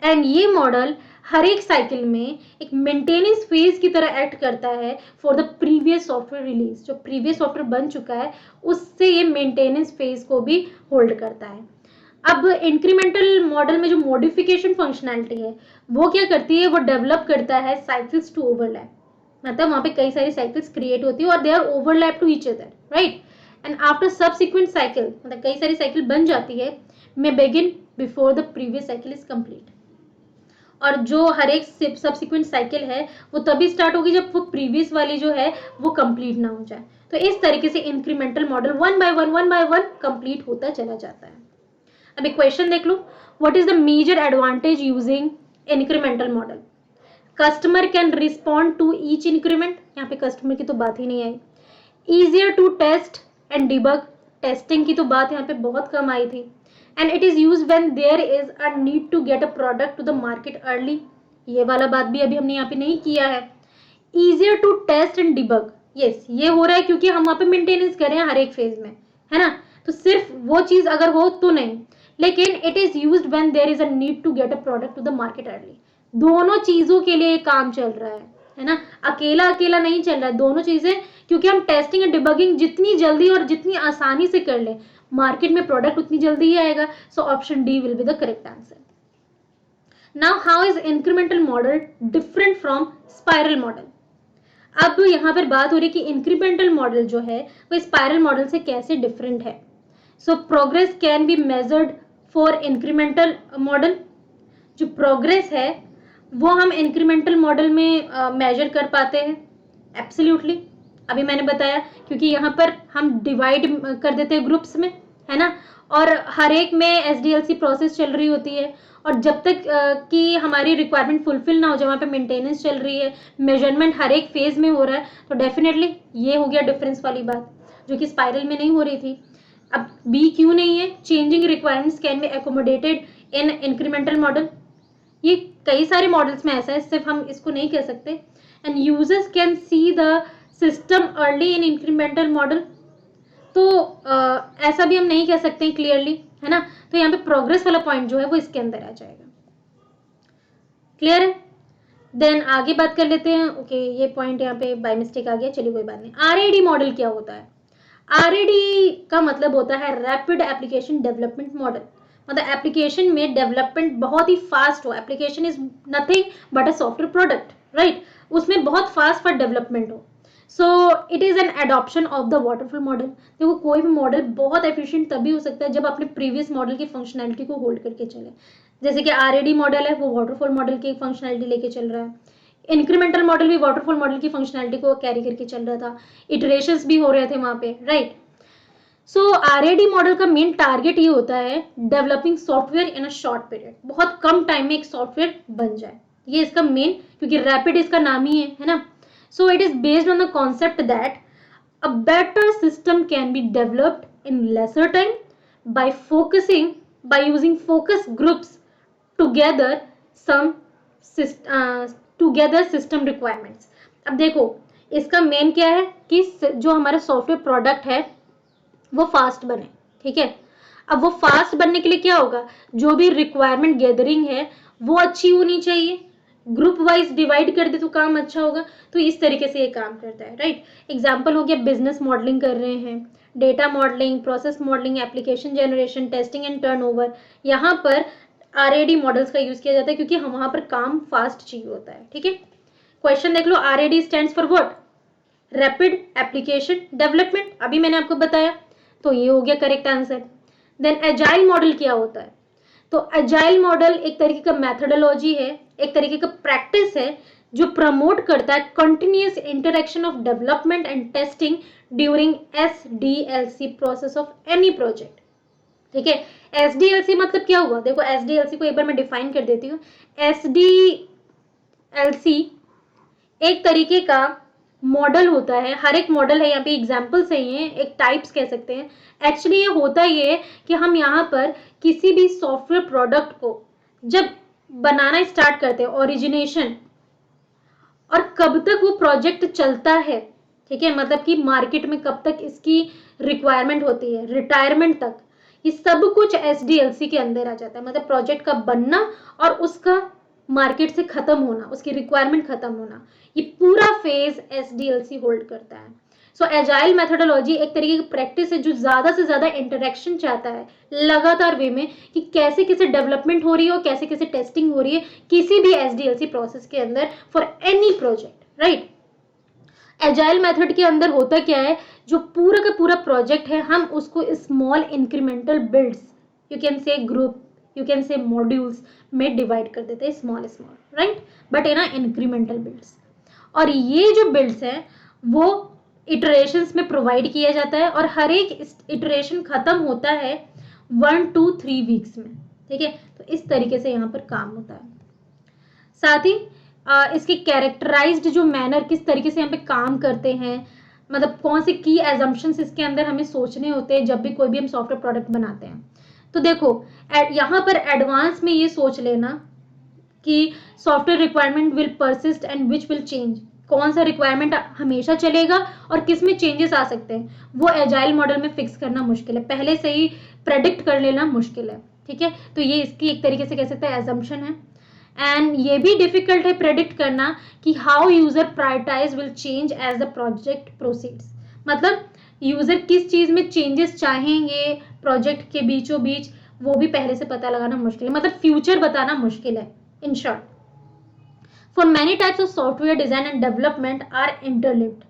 एंड ये मॉडल हर एक साइकिल में एक मेंटेनेंस फेज की तरह एक्ट करता है for the previous software release. जो प्रीवियस सॉफ्टवेयर बन चुका है उससे ये मेंटेनेंस फेज को भी होल्ड करता है। अब इंक्रीमेंटल मॉडल में जो मॉडिफिकेशन फंक्शनैलिटी है वो क्या करती है, वो डेवलप करता है साइकिल्स टू ओवरलैप। मतलब वहां पे कई सारी साइकिल्स क्रिएट होती है और they are overlap to each other, right. And after subsequent cycle, मतलब कई सारी साइकिल बन जाती है, may begin before the previous cycle is complete. और जो हर एक सबसिक्वेंट साइकिल है वो तभी स्टार्ट होगी जब वो प्रीवियस वाली जो है वो कंप्लीट ना हो जाए। तो इस तरीके से incremental model one by one complete होता चला जाता है। अब एक क्वेश्चन देख लो, what is the major advantage using incremental model? Customer can respond to each increment, यहाँ पे कस्टमर की तो बात ही नहीं आई। Easier to test and debug, testing की तो बात यहाँ पे बहुत कम आई थी। And it is use when there is a need to get a product to the market early, ये वाला बात भी अभी हमने यहाँ पे नहीं किया है। Easier to test and debug, yes ये हो रहा है क्योंकि हम वहाँ पे मेंटेनेंस कर रहे हैं हर एक फेज में, है ना। तो सिर्फ वो चीज अगर हो तो नहीं, लेकिन it is used when there is a need to get a product to the market early. दोनों चीजों के लिए काम चल रहा है ना, अकेला अकेला नहीं चल रहा है, दोनों चीजें। क्योंकि हम टेस्टिंग एंड डिबगिंग जितनी जल्दी और जितनी आसानी से कर ले, मार्केट में प्रोडक्ट उतनी जल्दी ही आएगा। So option D will be the correct answer. Now how is incremental model different from spiral model? अब यहाँ पर बात हो रही है कि इंक्रीमेंटल मॉडल जो है वो स्पाइरल मॉडल से कैसे डिफरेंट है। So progress can be measured for incremental model. जो प्रोग्रेस है वो हम इंक्रीमेंटल मॉडल में मेजर कर पाते हैं, एब्सोल्युटली। अभी मैंने बताया क्योंकि यहाँ पर हम डिवाइड कर देते हैं ग्रुप्स में, है ना, और हर एक में एसडीएलसी प्रोसेस चल रही होती है। और जब तक कि हमारी रिक्वायरमेंट फुलफिल ना हो जाए, वहाँ पे मेंटेनेंस चल रही है, मेजरमेंट हर एक फेज में हो रहा है, तो डेफिनेटली ये हो गया डिफरेंस वाली बात जो कि स्पाइरल में नहीं हो रही थी। अब बी क्यों नहीं है? Changing requirements can be accommodated in incremental model. ये कई सारे मॉडल्स में ऐसा है, सिर्फ हम इसको नहीं कह सकते। And users can see the system early in incremental model, तो ऐसा भी हम नहीं कह सकते क्लियरली, है ना। तो यहाँ पे प्रोग्रेस वाला पॉइंट जो है वो इसके अंदर आ जाएगा। क्लियर है? देन आगे बात कर लेते हैं। ओके ये पॉइंट यहाँ पे बाय मिस्टेक आ गया, चलिए कोई बात नहीं। आरएडी मॉडल क्या होता है? आरएडी का मतलब होता है रैपिड एप्लीकेशन डेवलपमेंट मॉडल। मतलब एप्लीकेशन में डेवलपमेंट बहुत ही फास्ट हो। Application is nothing but a software product, right. उसमें बहुत फास्ट डेवलपमेंट हो। So it is an adoption of the waterfall model. देखो कोई भी मॉडल बहुत एफिशिएंट तभी हो सकता है जब अपने प्रीवियस मॉडल की फंक्शनैलिटी को होल्ड करके चले। जैसे कि आरएडी मॉडल है वो वाटरफॉल मॉडल की फंक्शनैलिटी लेके चल रहा है। इंक्रीमेंटल मॉडल भी वाटरफॉल मॉडल की फंक्शनैलिटी को कैरी करके चल रहा था, इटरेशंस भी हो रहे थे वहां पे, राइट। सो आरएडी मॉडल का मेन टारगेट ये होता है developing software in a short period, बहुत कम टाइम में एक सॉफ्टवेयर बन जाए, ये इसका मेन, क्योंकि रैपिड इसका नाम ही है ना। So it is based on the concept that a better system can be developed in lesser time by using focus groups together some together system requirements। अब देखो इसका मेन क्या है कि जो हमारा सॉफ्टवेयर प्रोडक्ट है वो फास्ट बने, ठीक है। अब वो फास्ट बनने के लिए क्या होगा, जो भी रिक्वायरमेंट गैदरिंग है वो अच्छी होनी चाहिए। ग्रुप वाइज डिवाइड कर दे तो काम अच्छा होगा। तो इस तरीके से ये काम करता है, राइट। एग्जाम्पल हो गया बिजनेस मॉडलिंग कर रहे हैं, data modelling, process modelling, application generation, testing and turnover. यहाँ पर आरएडी मॉडल्स का यूज किया जाता है क्योंकि हम वहां पर काम फास्ट चाहिए होता है, ठीक है। क्वेश्चन देख लो, RAD stands for what? Rapid application development, अभी मैंने आपको बताया, तो ये हो गया correct answer. Then agile model क्या होता है? तो एजाइल मॉडल एक तरीके का मेथोडोलॉजी है, एक तरीके का प्रैक्टिस है जो प्रमोट करता है continuous interaction of development and testing during SDLC process of any project, ठीक है। एसडीएलसी मतलब क्या हुआ? देखो एसडीएलसी को एक बार मैं डिफाइन कर देती हूँ। एसडी एलसी एक तरीके का मॉडल होता है, हर एक मॉडल है, यहाँ पे एग्जाम्पल्स है, ये एक टाइप्स कह सकते हैं। एक्चुअली ये होता ये है कि हम यहाँ पर किसी भी सॉफ्टवेयर प्रोडक्ट को जब बनाना स्टार्ट करते हैं, ओरिजिनेशन, और कब तक वो प्रोजेक्ट चलता है, ठीक है, मतलब कि मार्केट में कब तक इसकी रिक्वायरमेंट होती है, रिटायरमेंट तक, ये सब कुछ एसडीएलसी के अंदर आ जाता है। मतलब प्रोजेक्ट का बनना और उसका मार्केट से खत्म होना, उसकी रिक्वायरमेंट खत्म होना, ये पूरा फेज एसडीएलसी होल्ड करता है। सो एजाइल मेथोडोलॉजी एक तरीके की प्रैक्टिस है जो ज्यादा से ज्यादा इंटरेक्शन चाहता है लगातार वे में, कि कैसे कैसे डेवलपमेंट हो रही है और कैसे कैसे टेस्टिंग हो रही है किसी भी एसडीएलसी प्रोसेस के अंदर for any project, right. Agile method के अंदर होता क्या है, जो पूरा का पूरा प्रोजेक्ट है हम उसको small incremental builds, you can से ग्रुप, यू कैन से मॉड्यूल्स में डिवाइड कर देते हैं, small small, right, but in incremental builds. और ये जो बिल्ड्स हैं वो इटरेशंस में प्रोवाइड किया जाता है, और हर एक इटरेशन खत्म होता है 1 to 3 वीक्स में, ठीक है। तो इस तरीके से यहाँ पर काम होता है। साथ ही इसके कैरेक्टराइज्ड जो मैनर, किस तरीके से यहाँ पे काम करते हैं, मतलब कौन से की एजम्पशंस इसके अंदर हमें सोचने होते हैं जब भी कोई भी हम सॉफ्टवेयर प्रोडक्ट बनाते हैं। तो देखो यहाँ पर एडवांस में ये सोच लेना कि software requirement will persist and which will change, कौन सा रिक्वायरमेंट हमेशा चलेगा और किस में चेंजेस आ सकते हैं, वो एजाइल मॉडल में फिक्स करना मुश्किल है, पहले से ही प्रेडिक्ट कर लेना मुश्किल है, ठीक है। तो ये इसकी एक तरीके से कह सकते हैं एजम्पशन है। एंड ये भी डिफिकल्ट है प्रेडिक्ट करना कि how user prioritize will change as the project proceeds, मतलब यूजर किस चीज में चेंजेस चाहेंगे प्रोजेक्ट के बीचों बीच, वो भी पहले से पता लगाना मुश्किल है, मतलब फ्यूचर बताना मुश्किल है। In short, for many types of software design and development are interlinked.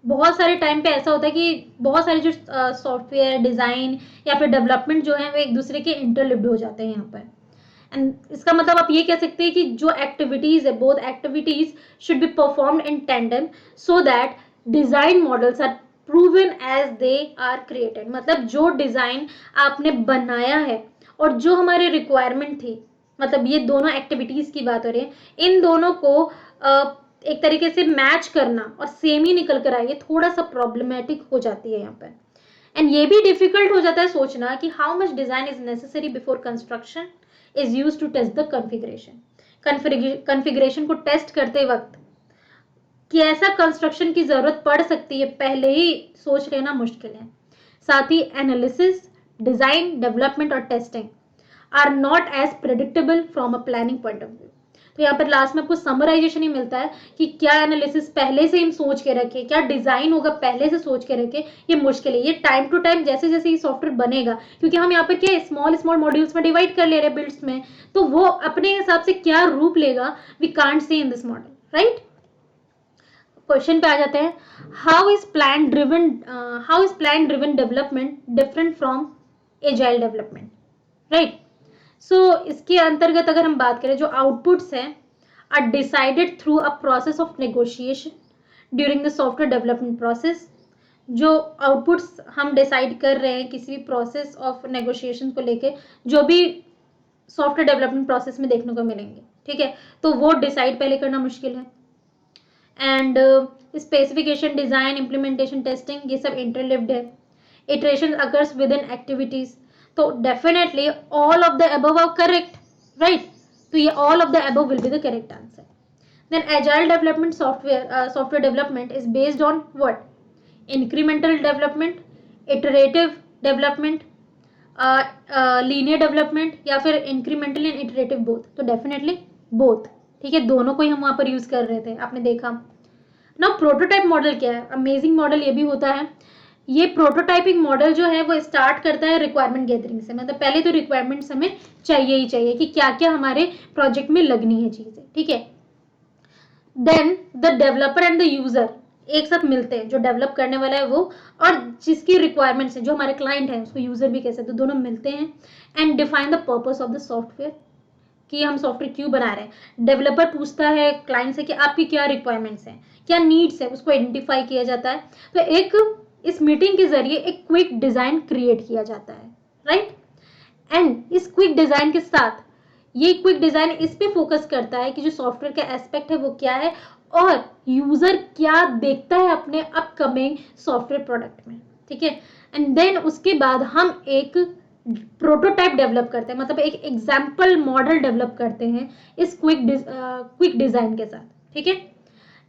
बहुत सारे टाइम पे ऐसा होता है कि बहुत सारे जो सॉफ्टवेयर डिजाइन या फिर डेवलपमेंट जो है वो एक दूसरे के इंटरलिंक्ड हो जाते हैं यहाँ पर। एंड इसका मतलब आप ये कह सकते हैं कि जो एक्टिविटीज है, both activities should be performed in tandem so that design models are proven as they are created. मतलब जो डिजाइन आपने बनाया है और जो हमारी रिक्वायरमेंट थी, मतलब ये दोनों एक्टिविटीज की बात हो रही है, इन दोनों को एक तरीके से मैच करना और सेम ही निकल कर आए, थोड़ा सा प्रॉब्लमेटिक हो जाती है यहाँ पर। एंड ये भी डिफिकल्ट हो जाता है सोचना कि how much design is necessary before construction is used to test the configuration. Configuration को टेस्ट करते वक्त कैसा कंस्ट्रक्शन की जरूरत पड़ सकती है पहले ही सोच लेना मुश्किल है। साथ ही एनालिसिस, डिजाइन, डेवलपमेंट और testing are not as predictable from a planning point of view. तो यहाँ पर लास्ट में आपको समराइजेशन ही मिलता है कि क्या एनालिसिस पहले से हम सोच के रखे, क्या डिजाइन होगा पहले से सोच के रखे, ये मुश्किल है। ये टाइम टू टाइम जैसे जैसे ये सॉफ्टवेयर बनेगा, क्योंकि हम यहाँ पर क्या स्मॉल स्मॉल मॉड्यूल्स में डिवाइड कर ले रहे हैं बिल्ड्स में, तो वो अपने हिसाब से क्या रूप लेगा we can't say in this model, right. Question पे आ जाते हैं, how is plan driven development different from agile development, right. So इसके अंतर्गत अगर हम बात करें, जो आउटपुट्स हैं are decided through a process of negotiation during the software development process. जो आउटपुट्स हम डिसाइड कर रहे हैं किसी भी प्रोसेस ऑफ नेगोशिएशन को लेके, जो भी सॉफ्टवेयर डेवलपमेंट प्रोसेस में देखने को मिलेंगे, ठीक है, तो वो डिसाइड पहले करना मुश्किल है। And specification, design, implementation, testing, ये सब इंटरलिव्ड है। इटरेशन अकर्स विद इन एक्टिविटीज, तो definitely all of the above are correct, right. तो ये all of the above will be the correct answer. Then agile development software development is based on what, incremental development, iterative development, linear development, या फिर इंक्रीमेंटल एंड इटरेटिव बोथ। तो डेफिनेटली बोथ, ठीक है, दोनों को ही हम वहां पर यूज कर रहे थे, आपने देखा ना। प्रोटोटाइप मॉडल क्या है, अमेजिंग मॉडल ये भी होता है। ये प्रोटोटाइपिंग मॉडल जो है वो स्टार्ट करता है रिक्वायरमेंट गैदरिंग से, मतलब पहले तो रिक्वायरमेंट्स हमें चाहिए ही चाहिए कि क्या क्या हमारे प्रोजेक्ट में लगनी है चीजें, ठीक है। Then the developer and the user एक साथ मिलते हैं, जो डेवलप करने वाला है वो और जिसकी रिक्वायरमेंट्स है, जो हमारे क्लाइंट है उसको यूजर भी कह सकते हैं, दोनों मिलते हैं and define the purpose of the software, कि हम सॉफ्टवेयर क्यों बना रहे हैं। डेवलपर पूछता है क्लाइंट से कि आपकी क्या रिक्वायरमेंट्स हैं, क्या नीड्स है, उसको आइडेंटिफाई किया जाता है। तो एक इस मीटिंग के जरिए एक क्विक डिजाइन क्रिएट किया जाता है, राइट। एंड इस क्विक डिजाइन के साथ ये क्विक डिजाइन इस पे फोकस करता है कि जो सॉफ्टवेयर का एस्पेक्ट है वो क्या है और यूजर क्या देखता है अपने अपकमिंग सॉफ्टवेयर प्रोडक्ट में, ठीक है। एंड देन उसके बाद हम एक प्रोटोटाइप डेवलप करते हैं, मतलब एक एग्जाम्पल मॉडल डेवलप करते हैं इस क्विक डिजाइन के साथ, ठीक है।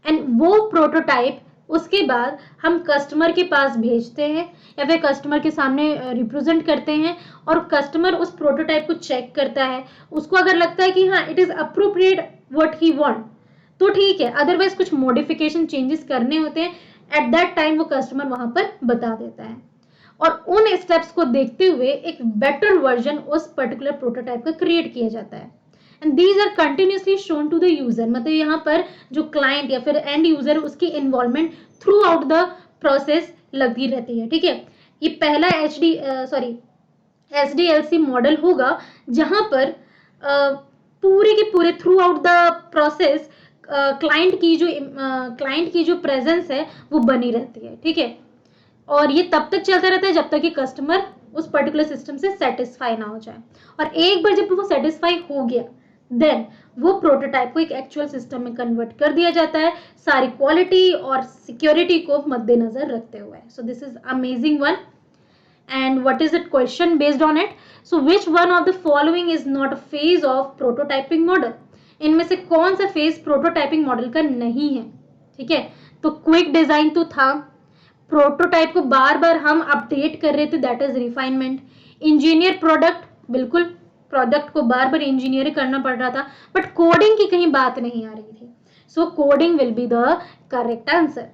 एंड वो प्रोटोटाइप उसके बाद हम कस्टमर के पास भेजते हैं या फिर कस्टमर के सामने रिप्रेजेंट करते हैं, और कस्टमर उस प्रोटोटाइप को चेक करता है। उसको अगर लगता है कि हाँ it is appropriate what he want तो ठीक है, अदरवाइज कुछ मॉडिफिकेशन चेंजेस करने होते हैं, एट दैट टाइम वो कस्टमर वहां पर बता देता है, और उन स्टेप्स को देखते हुए एक बेटर वर्जन उस पर्टिकुलर प्रोटोटाइप का क्रिएट किया जाता है। And these are continuously shown to the user, मतलब यहाँ पर जो क्लाइंट या फिर एंड यूजर उसकी involvement throughout the process लगती रहती है, ठीक है। ये पहला SDLC मॉडल होगा जहां पर पूरे के पूरे through out the process client की जो प्रेजेंस है वो बनी रहती है, ठीक है। और ये तब तक चलता रहता है जब तक कि कस्टमर उस पर्टिकुलर सिस्टम से सेटिस्फाई ना हो जाए, और एक बार जब वो सेटिस्फाई हो गया देन वो प्रोटोटाइप को एक एक्चुअल सिस्टम में कन्वर्ट कर दिया जाता है, सारी क्वालिटी और सिक्योरिटी को मद्देनजर रखते हुए। सो this is amazing one. and what is the question based on it? So which one of the following is not a phase of prototyping model? इनमें से कौन सा फेज प्रोटोटाइपिंग मॉडल का नहीं है, ठीक है। तो क्विक डिजाइन तो था, प्रोटोटाइप को बार बार हम अपडेट कर रहे थे, that is refinement. Engineer product, बिल्कुल प्रोडक्ट को बार बार इंजीनियर करना पड़ रहा था, बट कोडिंग की कहीं बात नहीं आ रही थी। So coding will be the correct answer.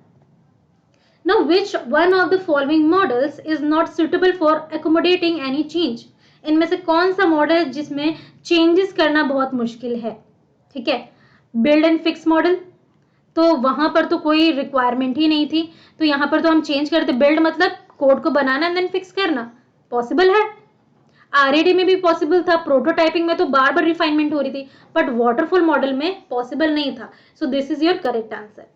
Now, which one of the following models is not suitable for accommodating any change? इनमें से कौन सा मॉडल जिसमें चेंजेस करना बहुत मुश्किल है, ठीक है। बिल्ड एंड फिक्स मॉडल, तो वहां पर तो कोई रिक्वायरमेंट ही नहीं थी, तो यहां पर तो हम चेंज करते, बिल्ड मतलब कोड को बनाना एंड देन फिक्स करना, पॉसिबल है। RAD में भी पॉसिबल था, प्रोटोटाइपिंग में तो बार बार रिफाइनमेंट हो रही थी, बट वाटरफॉल मॉडल में पॉसिबल नहीं था। So this is your correct answer.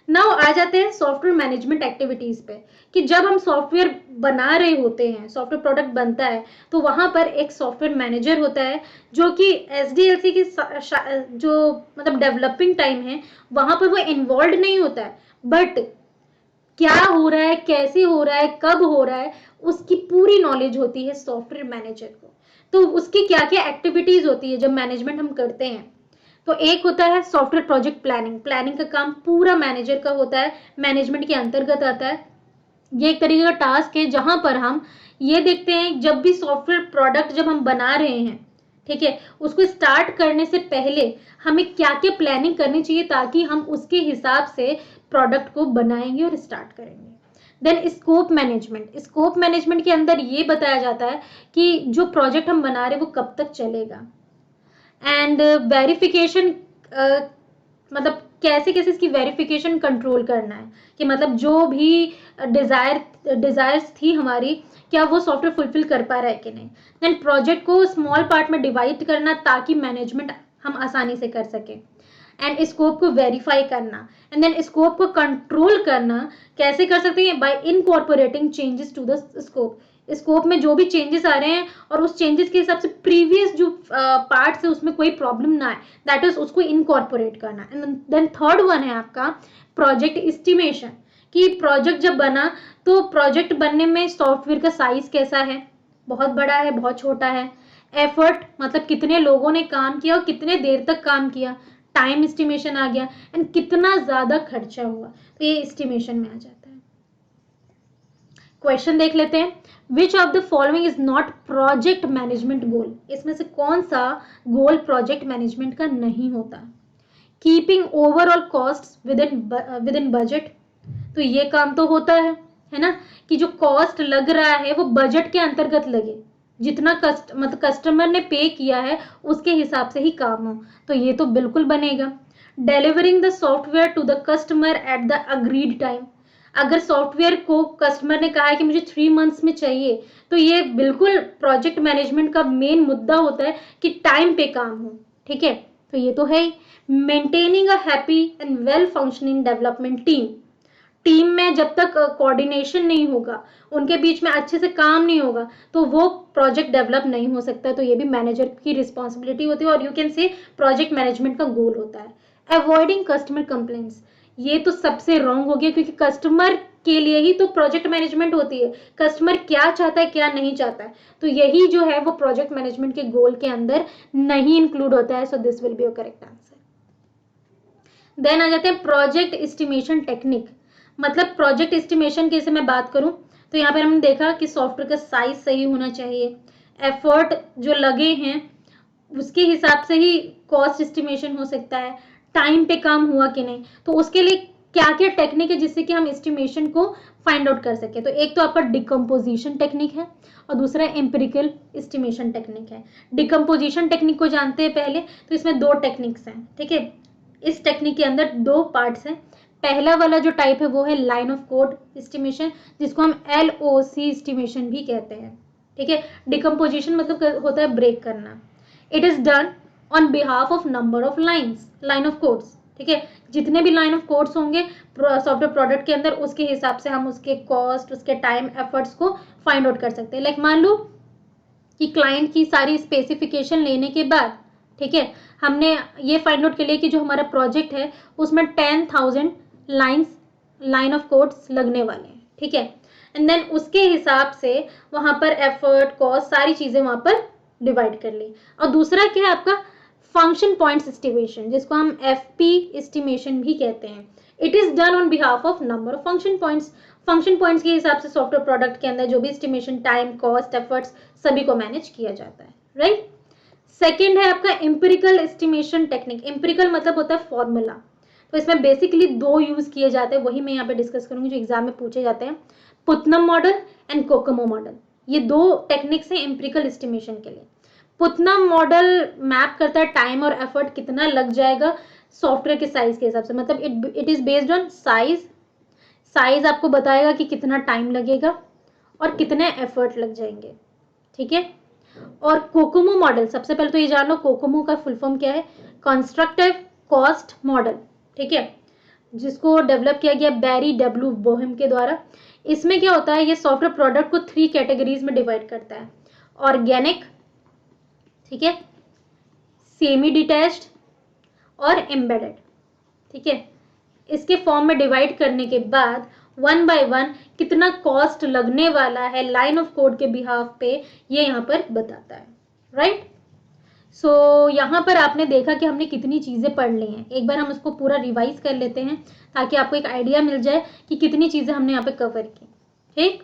Now आ जाते हैं सॉफ्टवेयर मैनेजमेंट एक्टिविटीज पे, कि जब हम सॉफ्टवेयर बना रहे होते हैं, सॉफ्टवेयर प्रोडक्ट बनता है, तो वहां पर एक सॉफ्टवेयर मैनेजर होता है जो कि SDLC की जो मतलब डेवलपिंग टाइम है वहां पर वो इन्वॉल्व नहीं होता है, बट क्या हो रहा है, कैसे हो रहा है, कब हो रहा है, उसकी पूरी नॉलेज होती है सॉफ्टवेयर मैनेजर को। तो उसकी क्या क्या एक्टिविटीज होती है जब मैनेजमेंट हम करते हैं, तो एक होता है सॉफ्टवेयर प्रोजेक्ट प्लानिंग। प्लानिंग का काम पूरा मैनेजर का होता है, मैनेजमेंट के अंतर्गत आता है। ये एक तरीके का टास्क है जहां पर हम ये देखते हैं जब भी सॉफ्टवेयर प्रोडक्ट जब हम बना रहे हैं, ठीक है, उसको स्टार्ट करने से पहले हमें क्या क्या प्लानिंग करनी चाहिए ताकि हम उसके हिसाब से प्रोडक्ट को बनाएंगे और स्टार्ट करेंगे। देन स्कोप मैनेजमेंट के अंदर ये बताया जाता है कि जो प्रोजेक्ट हम बना रहे हैं वो कब तक चलेगा। एंड वेरिफिकेशन, मतलब कैसे कैसे इसकी वेरिफिकेशन कंट्रोल करना है, कि मतलब जो भी डिजायर्स थी हमारी, क्या वो सॉफ्टवेयर फुलफिल कर पा रहा है कि नहीं। देन प्रोजेक्ट को स्मॉल पार्ट में डिवाइड करना ताकि मैनेजमेंट हम आसानी से कर सके। एंड स्कोप को वेरीफाई करना, एंड देन स्कोप को कंट्रोल करना कैसे कर सकते हैं, by incorporating changes to the scope. Scope में जो भी चेंजेस आ रहे हैं और उस चेंजेस के हिसाब से प्रीवियस जो पार्ट्स है उसमें कोई प्रॉब्लम ना आए, दैट इज उसको इनकॉर्पोरेट करना। एंड देन थर्ड वन है आपका प्रोजेक्ट एस्टिमेशन, कि प्रोजेक्ट जब बना तो प्रोजेक्ट बनने में सॉफ्टवेयर का साइज कैसा है, बहुत बड़ा है, बहुत छोटा है। एफर्ट मतलब कितने लोगों ने काम किया और कितने देर तक काम किया, टाइम एस्टिमेशन आ गया। एंड कितना ज्यादा खर्चा हुआ, तो ये एस्टिमेशन में आ जाता है। क्वेश्चन देख लेते हैं, विच of the following is not project management गोल? इसमें से कौन सा गोल प्रोजेक्ट मैनेजमेंट का नहीं होता? Keeping overall cost with in budget, तो ये काम तो होता है ना, कि जो कॉस्ट लग रहा है वो बजट के अंतर्गत लगे, जितना मतलब कस्टमर ने पे किया है उसके हिसाब से ही काम हो, तो ये तो बिल्कुल बनेगा। Delivering the software to the customer at the agreed time, अगर सॉफ्टवेयर को कस्टमर ने कहा है कि मुझे 3 मंथ्स में चाहिए, तो ये बिल्कुल प्रोजेक्ट मैनेजमेंट का मेन मुद्दा होता है कि टाइम पे काम हो, ठीक है, तो ये तो है ही। Maintaining a happy and well functioning development team, team में जब तक कोऑर्डिनेशन नहीं होगा, उनके बीच में अच्छे से काम नहीं होगा, तो वो प्रोजेक्ट डेवलप नहीं हो सकता। तो ये भी मैनेजर की रिस्पॉन्सिबिलिटी होती है और यू कैन से प्रोजेक्ट मैनेजमेंट का गोल होता है। अवॉइडिंग कस्टमर कंप्लेंट्स, ये तो सबसे रॉन्ग हो गया, क्योंकि कस्टमर के लिए ही तो प्रोजेक्ट मैनेजमेंट होती है। कस्टमर क्या चाहता है क्या नहीं चाहता है, तो यही जो है वो प्रोजेक्ट मैनेजमेंट के गोल के अंदर नहीं इंक्लूड होता है। So this will be your correct answer. Then आ जाते हैं प्रोजेक्ट एस्टिमेशन टेक्निक। मतलब प्रोजेक्ट एस्टिमेशन की मैं बात करूं तो यहाँ पर हमने देखा कि सॉफ्टवेयर का साइज सही होना चाहिए, एफर्ट जो लगे हैं उसके हिसाब से ही कॉस्ट एस्टिमेशन हो सकता है, टाइम पे काम हुआ कि नहीं, तो उसके लिए क्या क्या टेक्निक है जिससे कि हम एस्टिमेशन को फाइंड आउट कर सके। तो एक तो आपका डिकम्पोजिशन टेक्निक है और दूसरा एम्पिरिकल एस्टिमेशन टेक्निक है। डिकम्पोजिशन टेक्निक को जानते हैं पहले, तो इसमें दो टेक्निक्स हैं, ठीक है। इस टेक्निक के अंदर दो पार्ट्स हैं। पहला वाला जो टाइप है वो है लाइन ऑफ कोड एस्टिमेशन, जिसको हम LOC एस्टिमेशन भी कहते हैं, ठीक है। डिकम्पोजिशन मतलब होता है ब्रेक करना। It is done on behalf of number of lines, line of codes, ठीक है। जितने भी लाइन ऑफ कोड्स होंगे सॉफ्टवेयर प्रोडक्ट के अंदर, उसके हिसाब से हम उसके कॉस्ट, उसके टाइम, एफर्ट्स को फाइंड आउट कर सकते हैं। लाइक मान लो कि क्लाइंट की सारी स्पेसिफिकेशन लेने के बाद, ठीक है, हमने ये फाइंड आउट कर लिया कि जो हमारा प्रोजेक्ट है उसमें 10,000 लाइन ऑफ कोड्स लगने वाले हैं, ठीक है। एंड देन उसके हिसाब से वहां पर एफर्ट, कॉस्ट, सारी चीजें वहां पर डिवाइड कर ली। और दूसरा क्या है आपका फंक्शन पॉइंट्स एस्टिमेशन, जिसको हम FP एस्टिमेशन भी कहते हैं। It is done on behalf of number of function points. Function points के हिसाब से सॉफ्टवेयर प्रोडक्ट के अंदर जो भी एस्टिमेशन, टाइम, कॉस्ट, एफर्ट्स सभी को मैनेज किया जाता है, राइट। सेकेंड है आपका एम्पिरिकल एस्टिमेशन टेक्निक। एम्पिरिकल मतलब होता है फॉर्मूला। तो इसमें बेसिकली दो यूज किए जाते हैं, वही मैं यहाँ पे डिस्कस करूंगी जो एग्जाम में पूछे जाते हैं। पुत्नम मॉडल एंड कोकोमो मॉडल, ये दो टेक्निक्स हैं एम्पिरिकल एस्टिमेशन के लिए। पुत्नम मॉडल मैप करता है टाइम और एफर्ट कितना लग जाएगा सॉफ्टवेयर के साइज के हिसाब से। मतलब it is based on size. Size आपको बताएगा कि कितना टाइम लगेगा और कितने एफर्ट लग जाएंगे, ठीक है। और कोकोमो मॉडल, सबसे पहले तो ये जान लो कोकोमो का फुल फॉर्म क्या है, कंस्ट्रक्टिव कॉस्ट मॉडल, ठीक है, जिसको डेवलप किया गया बैरी W बोहेम के द्वारा। इसमें क्या होता है, ये सॉफ्टवेयर प्रोडक्ट को 3 कैटेगरीज में डिवाइड करता है। ऑर्गेनिक, ठीक है, सेमी डिटैच्ड और एम्बेडेड, ठीक है। इसके फॉर्म में डिवाइड करने के बाद 1 by 1 कितना कॉस्ट लगने वाला है लाइन ऑफ कोड के बिहाफ पे, ये यहाँ पर बताता है, राइट। सो यहाँ पर आपने देखा कि हमने कितनी चीजें पढ़ ली हैं। एक बार हम उसको पूरा रिवाइज कर लेते हैं ताकि आपको एक आइडिया मिल जाए कि कितनी चीजें हमने यहाँ पे कवर की, ठीक।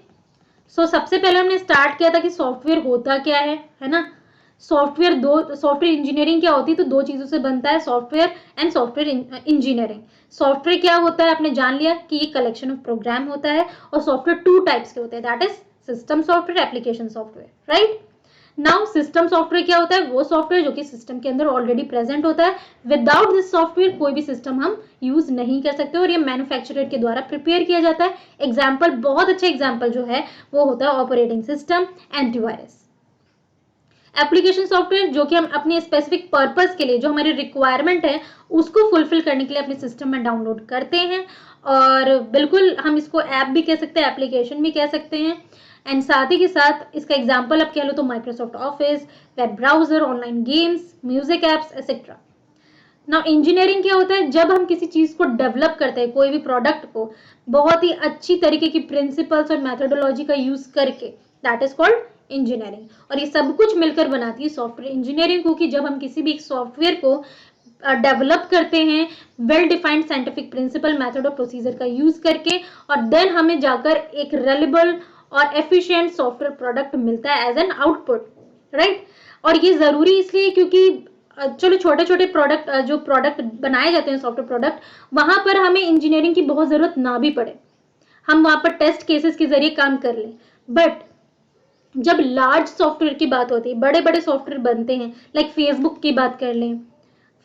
सो सबसे पहले हमने स्टार्ट किया था कि सॉफ्टवेयर होता क्या है ना। सॉफ्टवेयर इंजीनियरिंग क्या होती है, तो दो चीजों से बनता है, software and software engineering. Software क्या होता है आपने जान लिया कि ये कलेक्शन ऑफ प्रोग्राम होता है, और सॉफ्टवेयर 2 टाइप्स के होते हैं, that is system software, application software, right. Now system software क्या होता है, वो सॉफ्टवेयर जो कि सिस्टम के अंदर ऑलरेडी प्रेजेंट होता है। विदाउट दिस सॉफ्टवेयर कोई भी सिस्टम हम यूज नहीं कर सकते, और ये मैन्युफैक्चरर के द्वारा प्रिपेयर किया जाता है। एग्जाम्पल, बहुत अच्छा एग्जाम्पल जो है वो होता है operating system, antivirus. Application software जो कि हम अपनी स्पेसिफिक पर्पस के लिए, जो हमारी रिक्वायरमेंट है उसको फुलफिल करने के लिए अपने सिस्टम में डाउनलोड करते हैं, और बिल्कुल हम इसको ऐप भी कह सकते हैं, एप्लीकेशन भी कह सकते हैं। एंड साथ ही के साथ इसका एग्जांपल आप कह लो तो Microsoft office, web browser, online games, music apps etcetera. Now engineering क्या होता है, जब हम किसी चीज को डेवलप करते हैं, कोई भी प्रोडक्ट को बहुत ही अच्छी तरीके की प्रिंसिपल्स और मेथोडोलॉजी का यूज करके, दैट इज कॉल्ड इंजीनियरिंग। और ये सब कुछ मिलकर बनाती है सॉफ्टवेयर इंजीनियरिंग को, कि जब हम किसी भी सॉफ्टवेयर को डेवलप करते हैं well defined scientific principle, method और प्रोसीजर का यूज करके, और देन हमें जाकर एक रेलेबल और एफिशिएंट सॉफ्टवेयर प्रोडक्ट मिलता है एज एन आउटपुट, राइट। और ये जरूरी इसलिए क्योंकि चलो छोटे छोटे प्रोडक्ट, जो प्रोडक्ट बनाए जाते हैं सॉफ्टवेयर प्रोडक्ट, वहां पर हमें इंजीनियरिंग की बहुत जरूरत ना भी पड़े, हम वहां पर टेस्ट केसेस के जरिए काम कर लें। बट जब लार्ज सॉफ्टवेयर की बात होती है, बड़े बड़े सॉफ्टवेयर बनते हैं, लाइक फेसबुक की बात कर लें,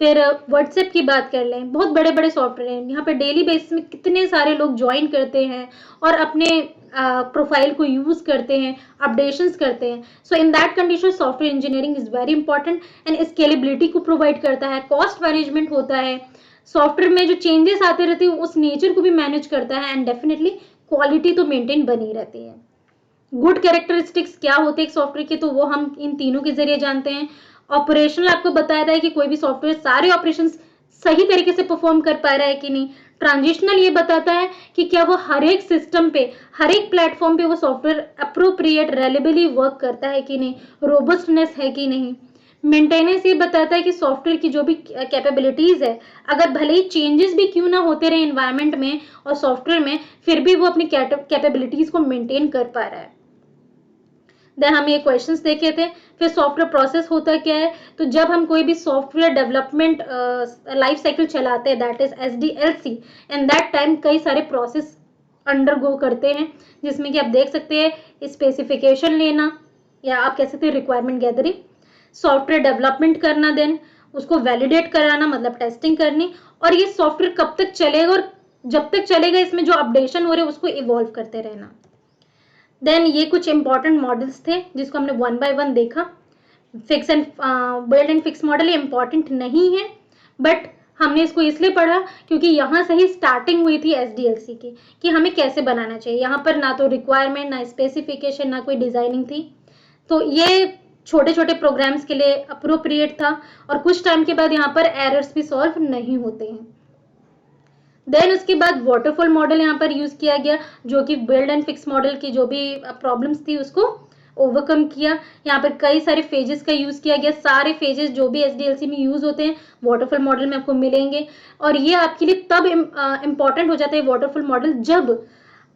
फिर व्हाट्सएप की बात कर लें, बहुत बड़े बड़े सॉफ्टवेयर हैं, यहाँ पे डेली बेसिस में कितने सारे लोग ज्वाइन करते हैं और अपने प्रोफाइल को यूज करते हैं, अपडेशंस करते हैं। So in that condition software engineering is very important, and scalability को प्रोवाइड करता है, कॉस्ट मैनेजमेंट होता है, सॉफ्टवेयर में जो चेंजेस आते रहते हैं उस नेचर को भी मैनेज करता है, एंड डेफिनेटली क्वालिटी तो मेंटेन बनी रहती है। गुड कैरेक्टरिस्टिक्स क्या होते हैं एक सॉफ्टवेयर के, तो वो हम इन तीनों के जरिए जानते हैं। ऑपरेशनल आपको बताया था कि कोई भी सॉफ्टवेयर सारे ऑपरेशन सही तरीके से परफॉर्म कर पा रहा है कि नहीं। ट्रांजिशनल ये बताता है कि क्या वो हर एक सिस्टम पे, हर एक प्लेटफॉर्म पे वो सॉफ्टवेयर अप्रोप्रिएट रिलायबली वर्क करता है कि नहीं, रोबस्टनेस है कि नहीं। मेंटेनेंस ये बताता है कि सॉफ्टवेयर की जो भी कैपेबिलिटीज है, अगर भले ही चेंजेस भी क्यों ना होते रहे एनवायरनमेंट में और सॉफ्टवेयर में, फिर भी वो अपनी कैपेबिलिटीज को मेंटेन कर पा रहा है। देन हम ये क्वेश्चंस देखे थे। फिर सॉफ्टवेयर प्रोसेस होता क्या है, तो जब हम कोई भी सॉफ्टवेयर डेवलपमेंट लाइफ साइकिल चलाते हैं, that is SDLC, and that time कई सारे प्रोसेस अंडरगो करते हैं, जिसमें कि आप देख सकते हैं स्पेसिफिकेशन लेना, या आप कह सकते हैं रिक्वायरमेंट गैदरिंग, सॉफ्टवेयर डेवलपमेंट करना, देन उसको वैलिडेट कराना मतलब टेस्टिंग करनी, और ये सॉफ्टवेयर कब तक चलेगा और जब तक चलेगा इसमें जो अपडेशन हो रहे हैं उसको इवॉल्व करते रहना। देन ये कुछ इंपॉर्टेंट मॉडल्स थे जिसको हमने वन बाय वन देखा। Fix and build and fix model important नहीं है, बट हमने इसको इसलिए पढ़ा क्योंकि यहाँ से ही स्टार्टिंग हुई थी SDLC की, कि हमें कैसे बनाना चाहिए। यहाँ पर ना तो रिक्वायरमेंट, ना स्पेसिफिकेशन, ना कोई डिजाइनिंग थी, तो ये छोटे छोटे प्रोग्राम्स के लिए अप्रोप्रिएट था, और कुछ टाइम के बाद यहाँ पर एरर्स भी सॉल्व नहीं होते हैं। देन उसके बाद वाटरफॉल मॉडल यहाँ पर यूज किया गया, जो कि बिल्ड एंड फिक्स मॉडल की जो भी प्रॉब्लम्स थी उसको ओवरकम किया। यहाँ पर कई सारे फेजेस का यूज किया गया, सारे फेजेस जो भी SDLC में यूज होते हैं वाटरफॉल मॉडल में आपको मिलेंगे, और ये आपके लिए तब इम्पॉर्टेंट हो जाता है वाटरफॉल मॉडल जब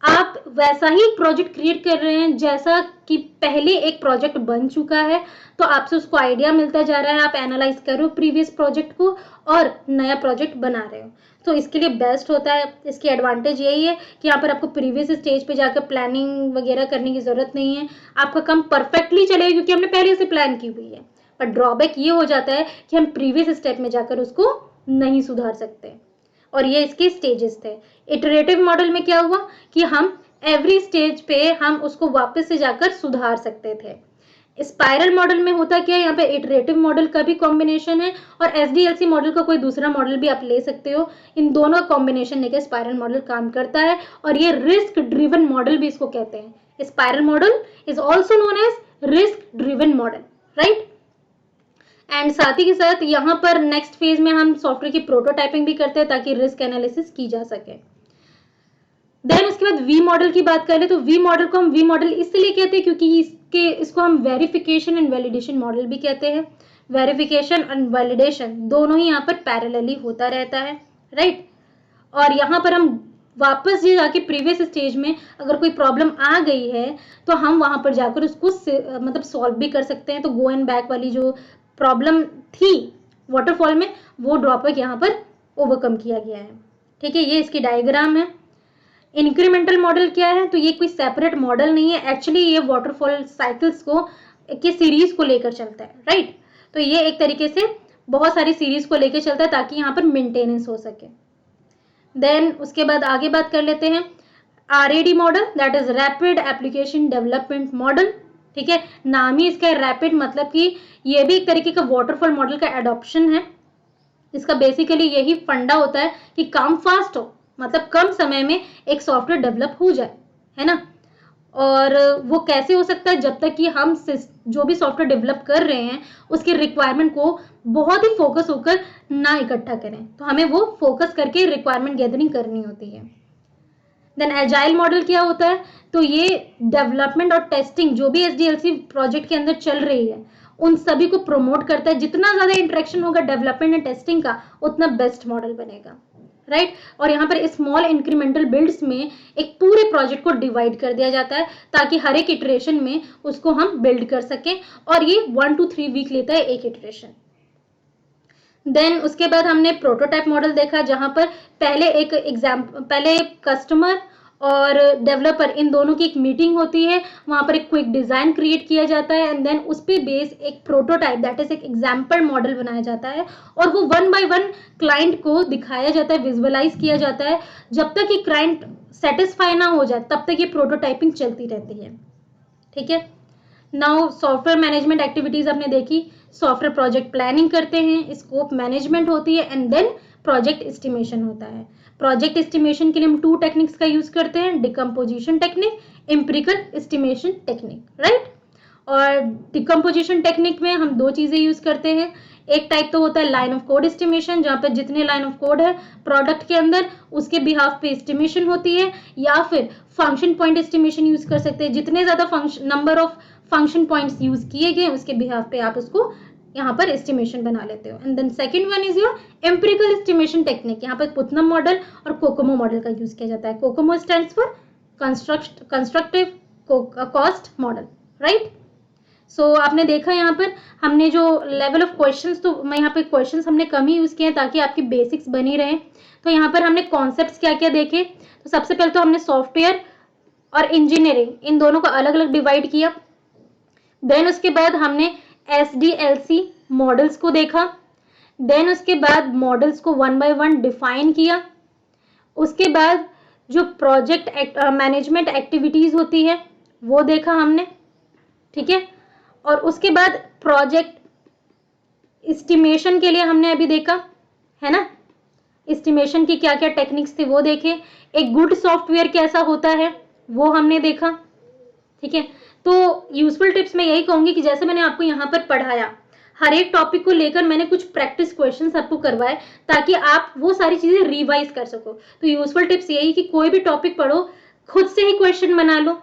आप वैसा ही प्रोजेक्ट क्रिएट कर रहे हैं जैसा कि पहले एक प्रोजेक्ट बन चुका है, तो आपसे उसको आइडिया मिलता जा रहा है, आप एनालाइज करो प्रीवियस प्रोजेक्ट को और नया प्रोजेक्ट बना रहे हो, तो इसके लिए बेस्ट होता है। इसकी एडवांटेज यही है कि यहाँ पर आपको प्रीवियस स्टेज पे जाकर प्लानिंग वगैरह करने की जरूरत नहीं है, आपका काम परफेक्टली चलेगा क्योंकि हमने पहले से प्लान की हुई है। पर ड्रॉबैक ये हो जाता है कि हम प्रीवियस स्टेप में जाकर उसको नहीं सुधार सकते, और ये इसके स्टेजेस थे। इटरेटिव मॉडल में क्या हुआ कि हम एवरी स्टेज पे हम उसको वापस से जाकर सुधार सकते थे। स्पाइरल मॉडल में होता क्या है, यहाँ पे इटरेटिव मॉडल का भी कॉम्बिनेशन है और SDLC मॉडल का कोई दूसरा मॉडल भी आप ले सकते हो, इन दोनों कॉम्बिनेशन लेकर स्पाइरल मॉडल काम करता है, और ये रिस्क ड्रिवन मॉडल भी इसको कहते हैं। Spiral model is also known as risk driven model, right. And साथ ही के साथ यहाँ पर नेक्स्ट फेज में हम सॉफ्टवेयर की प्रोटोटाइपिंग भी करते हैं ताकि रिस्क एनालिसिस की जा सके। देन उसके बाद वी मॉडल की बात करें तो वी मॉडल को हम वी मॉडल इसलिए कहते हैं क्योंकि इसको हम वेरिफिकेशन एंड वैलिडेशन मॉडल भी कहते हैं। वेरिफिकेशन एंड वैलिडेशन दोनों ही यहाँ पर पैरेलली होता रहता है, राइट। और यहाँ पर हम वापस ये जाके प्रीवियस स्टेज में अगर कोई प्रॉब्लम आ गई है तो हम वहां पर जाकर उसको मतलब सॉल्व भी कर सकते हैं। तो गो एंड बैक वाली जो प्रॉब्लम थी वाटरफॉल में, वो ड्रॉबैक यहाँ पर ओवरकम किया गया है, ठीक है। ये इसकी डायग्राम है। इंक्रीमेंटल मॉडल क्या है, तो ये कोई सेपरेट मॉडल नहीं है, एक्चुअली ये वाटरफॉल साइकिल्स को के सीरीज को लेकर चलता है, राइट। तो ये एक तरीके से बहुत सारी सीरीज को लेकर चलता है ताकि यहाँ पर मेंटेनेंस हो सके। देन उसके बाद आगे बात कर लेते हैं RAD model, that is rapid application development model, ठीक है। नाम ही इसका रैपिड, मतलब कि ये भी एक तरीके का वाटरफॉल मॉडल का एडॉप्शन है। इसका बेसिकली यही फंडा होता है कि काम फास्ट हो, मतलब कम समय में एक सॉफ्टवेयर डेवलप हो जाए, है ना। और वो कैसे हो सकता है, जब तक कि हम जो भी सॉफ्टवेयर डेवलप कर रहे हैं उसके रिक्वायरमेंट को बहुत ही फोकस होकर ना इकट्ठा करें, तो हमें वो फोकस करके रिक्वायरमेंट गैदरिंग करनी होती है। देन एजाइल मॉडल क्या होता है, तो ये डेवलपमेंट और टेस्टिंग जो भी SDLC प्रोजेक्ट के अंदर चल रही है उन सभी को प्रमोट करता है। जितना ज्यादा इंटरेक्शन होगा डेवलपमेंट एंड टेस्टिंग का, उतना बेस्ट मॉडल बनेगा, राइट। और यहाँ पर स्मॉल इंक्रीमेंटल बिल्ड्स में एक पूरे प्रोजेक्ट को डिवाइड कर दिया जाता है ताकि हर एक इटरेशन में उसको हम बिल्ड कर सकें, और ये 1 to 3 वीक लेता है एक इटरेशन। देन उसके बाद हमने प्रोटोटाइप मॉडल देखा, जहां पर पहले कस्टमर और डेवलपर इन दोनों की एक मीटिंग होती है, वहां पर एक क्विक डिजाइन क्रिएट किया जाता है, एंड देन उस पे बेस एक प्रोटोटाइप दैट इज एक एग्जाम्पल मॉडल बनाया जाता है, और वो 1 by 1 क्लाइंट को दिखाया जाता है, विजुअलाइज किया जाता है। जब तक कि क्लाइंट सेटिस्फाई ना हो जाए तब तक ये प्रोटोटाइपिंग चलती रहती है, ठीक है। नाउ सॉफ्टवेयर मैनेजमेंट एक्टिविटीज आपने देखी, सॉफ्टवेयर प्रोजेक्ट प्लानिंग करते हैं, स्कोप मैनेजमेंट होती है, एंड देन प्रोजेक्ट एस्टिमेशन होता है। प्रोजेक्ट एस्टिमेशन के लिए हम 2 टेक्निक्स का यूज करते हैं, decomposition technique, empirical estimation technique, right. और डिकम्पोजिशन टेक्निक में हम 2 चीजें यूज करते हैं। एक टाइप तो होता है लाइन ऑफ कोड एस्टिमेशन, जहां पर जितने लाइन ऑफ कोड है प्रोडक्ट के अंदर उसके बिहाफ पे एस्टिमेशन होती है, या फिर फंक्शन पॉइंट एस्टिमेशन यूज कर सकते हैं। जितने ज्यादा number of function points use किए गए उसके बिहाफ पे आप उसको यहाँ पर एस्टिमेशन बना लेते हो। And then second one is your empirical estimation technique. यहाँ पर पुटनम मॉडल और कोकोमो मॉडल का यूज किया जाता है। COCOMO stands for constructive cost model, right. So आपने देखा यहाँ पर हमने जो लेवल ऑफ क्वेश्चंस, तो मैं यहाँ पे क्वेश्चंस हमने कम ही यूज किए हैं ताकि आपकी बेसिक्स बनी रहे। तो यहाँ पर हमने कॉन्सेप्ट्स क्या क्या देखे, तो सबसे पहले तो हमने सॉफ्टवेयर और इंजीनियरिंग इन दोनों को अलग अलग डिवाइड किया। देन उसके बाद हमने SDLC मॉडल्स को देखा। देन उसके बाद मॉडल्स को 1 by 1 डिफाइन किया। उसके बाद जो प्रोजेक्ट मैनेजमेंट एक्टिविटीज होती है वो देखा हमने, ठीक है। और उसके बाद प्रोजेक्ट एस्टिमेशन के लिए हमने अभी देखा है ना, एस्टिमेशन की क्या क्या टेक्निक्स थे वो देखे। एक गुड सॉफ्टवेयर कैसा होता है वो हमने देखा, ठीक है। तो यूजफुल टिप्स मैं यही कहूंगी कि जैसे मैंने आपको यहाँ पर पढ़ाया, हर एक टॉपिक को लेकर मैंने कुछ प्रैक्टिस क्वेश्चंस आपको करवाए ताकि आप वो सारी चीजें रिवाइज कर सको। तो यूजफुल टिप्स यही कि कोई भी टॉपिक पढ़ो, खुद से ही क्वेश्चन बना लो,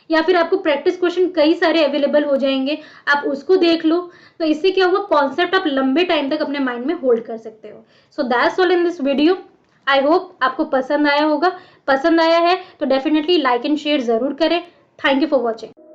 या फिर आपको प्रैक्टिस क्वेश्चन कई सारे अवेलेबल हो जाएंगे, आप उसको देख लो। तो इससे क्या होगा, कॉन्सेप्ट आप लंबे टाइम तक अपने माइंड में होल्ड कर सकते हो। So that's all in this video. I hope आपको पसंद आया होगा। पसंद आया है तो डेफिनेटली लाइक एंड शेयर जरूर करें। Thank you for watching.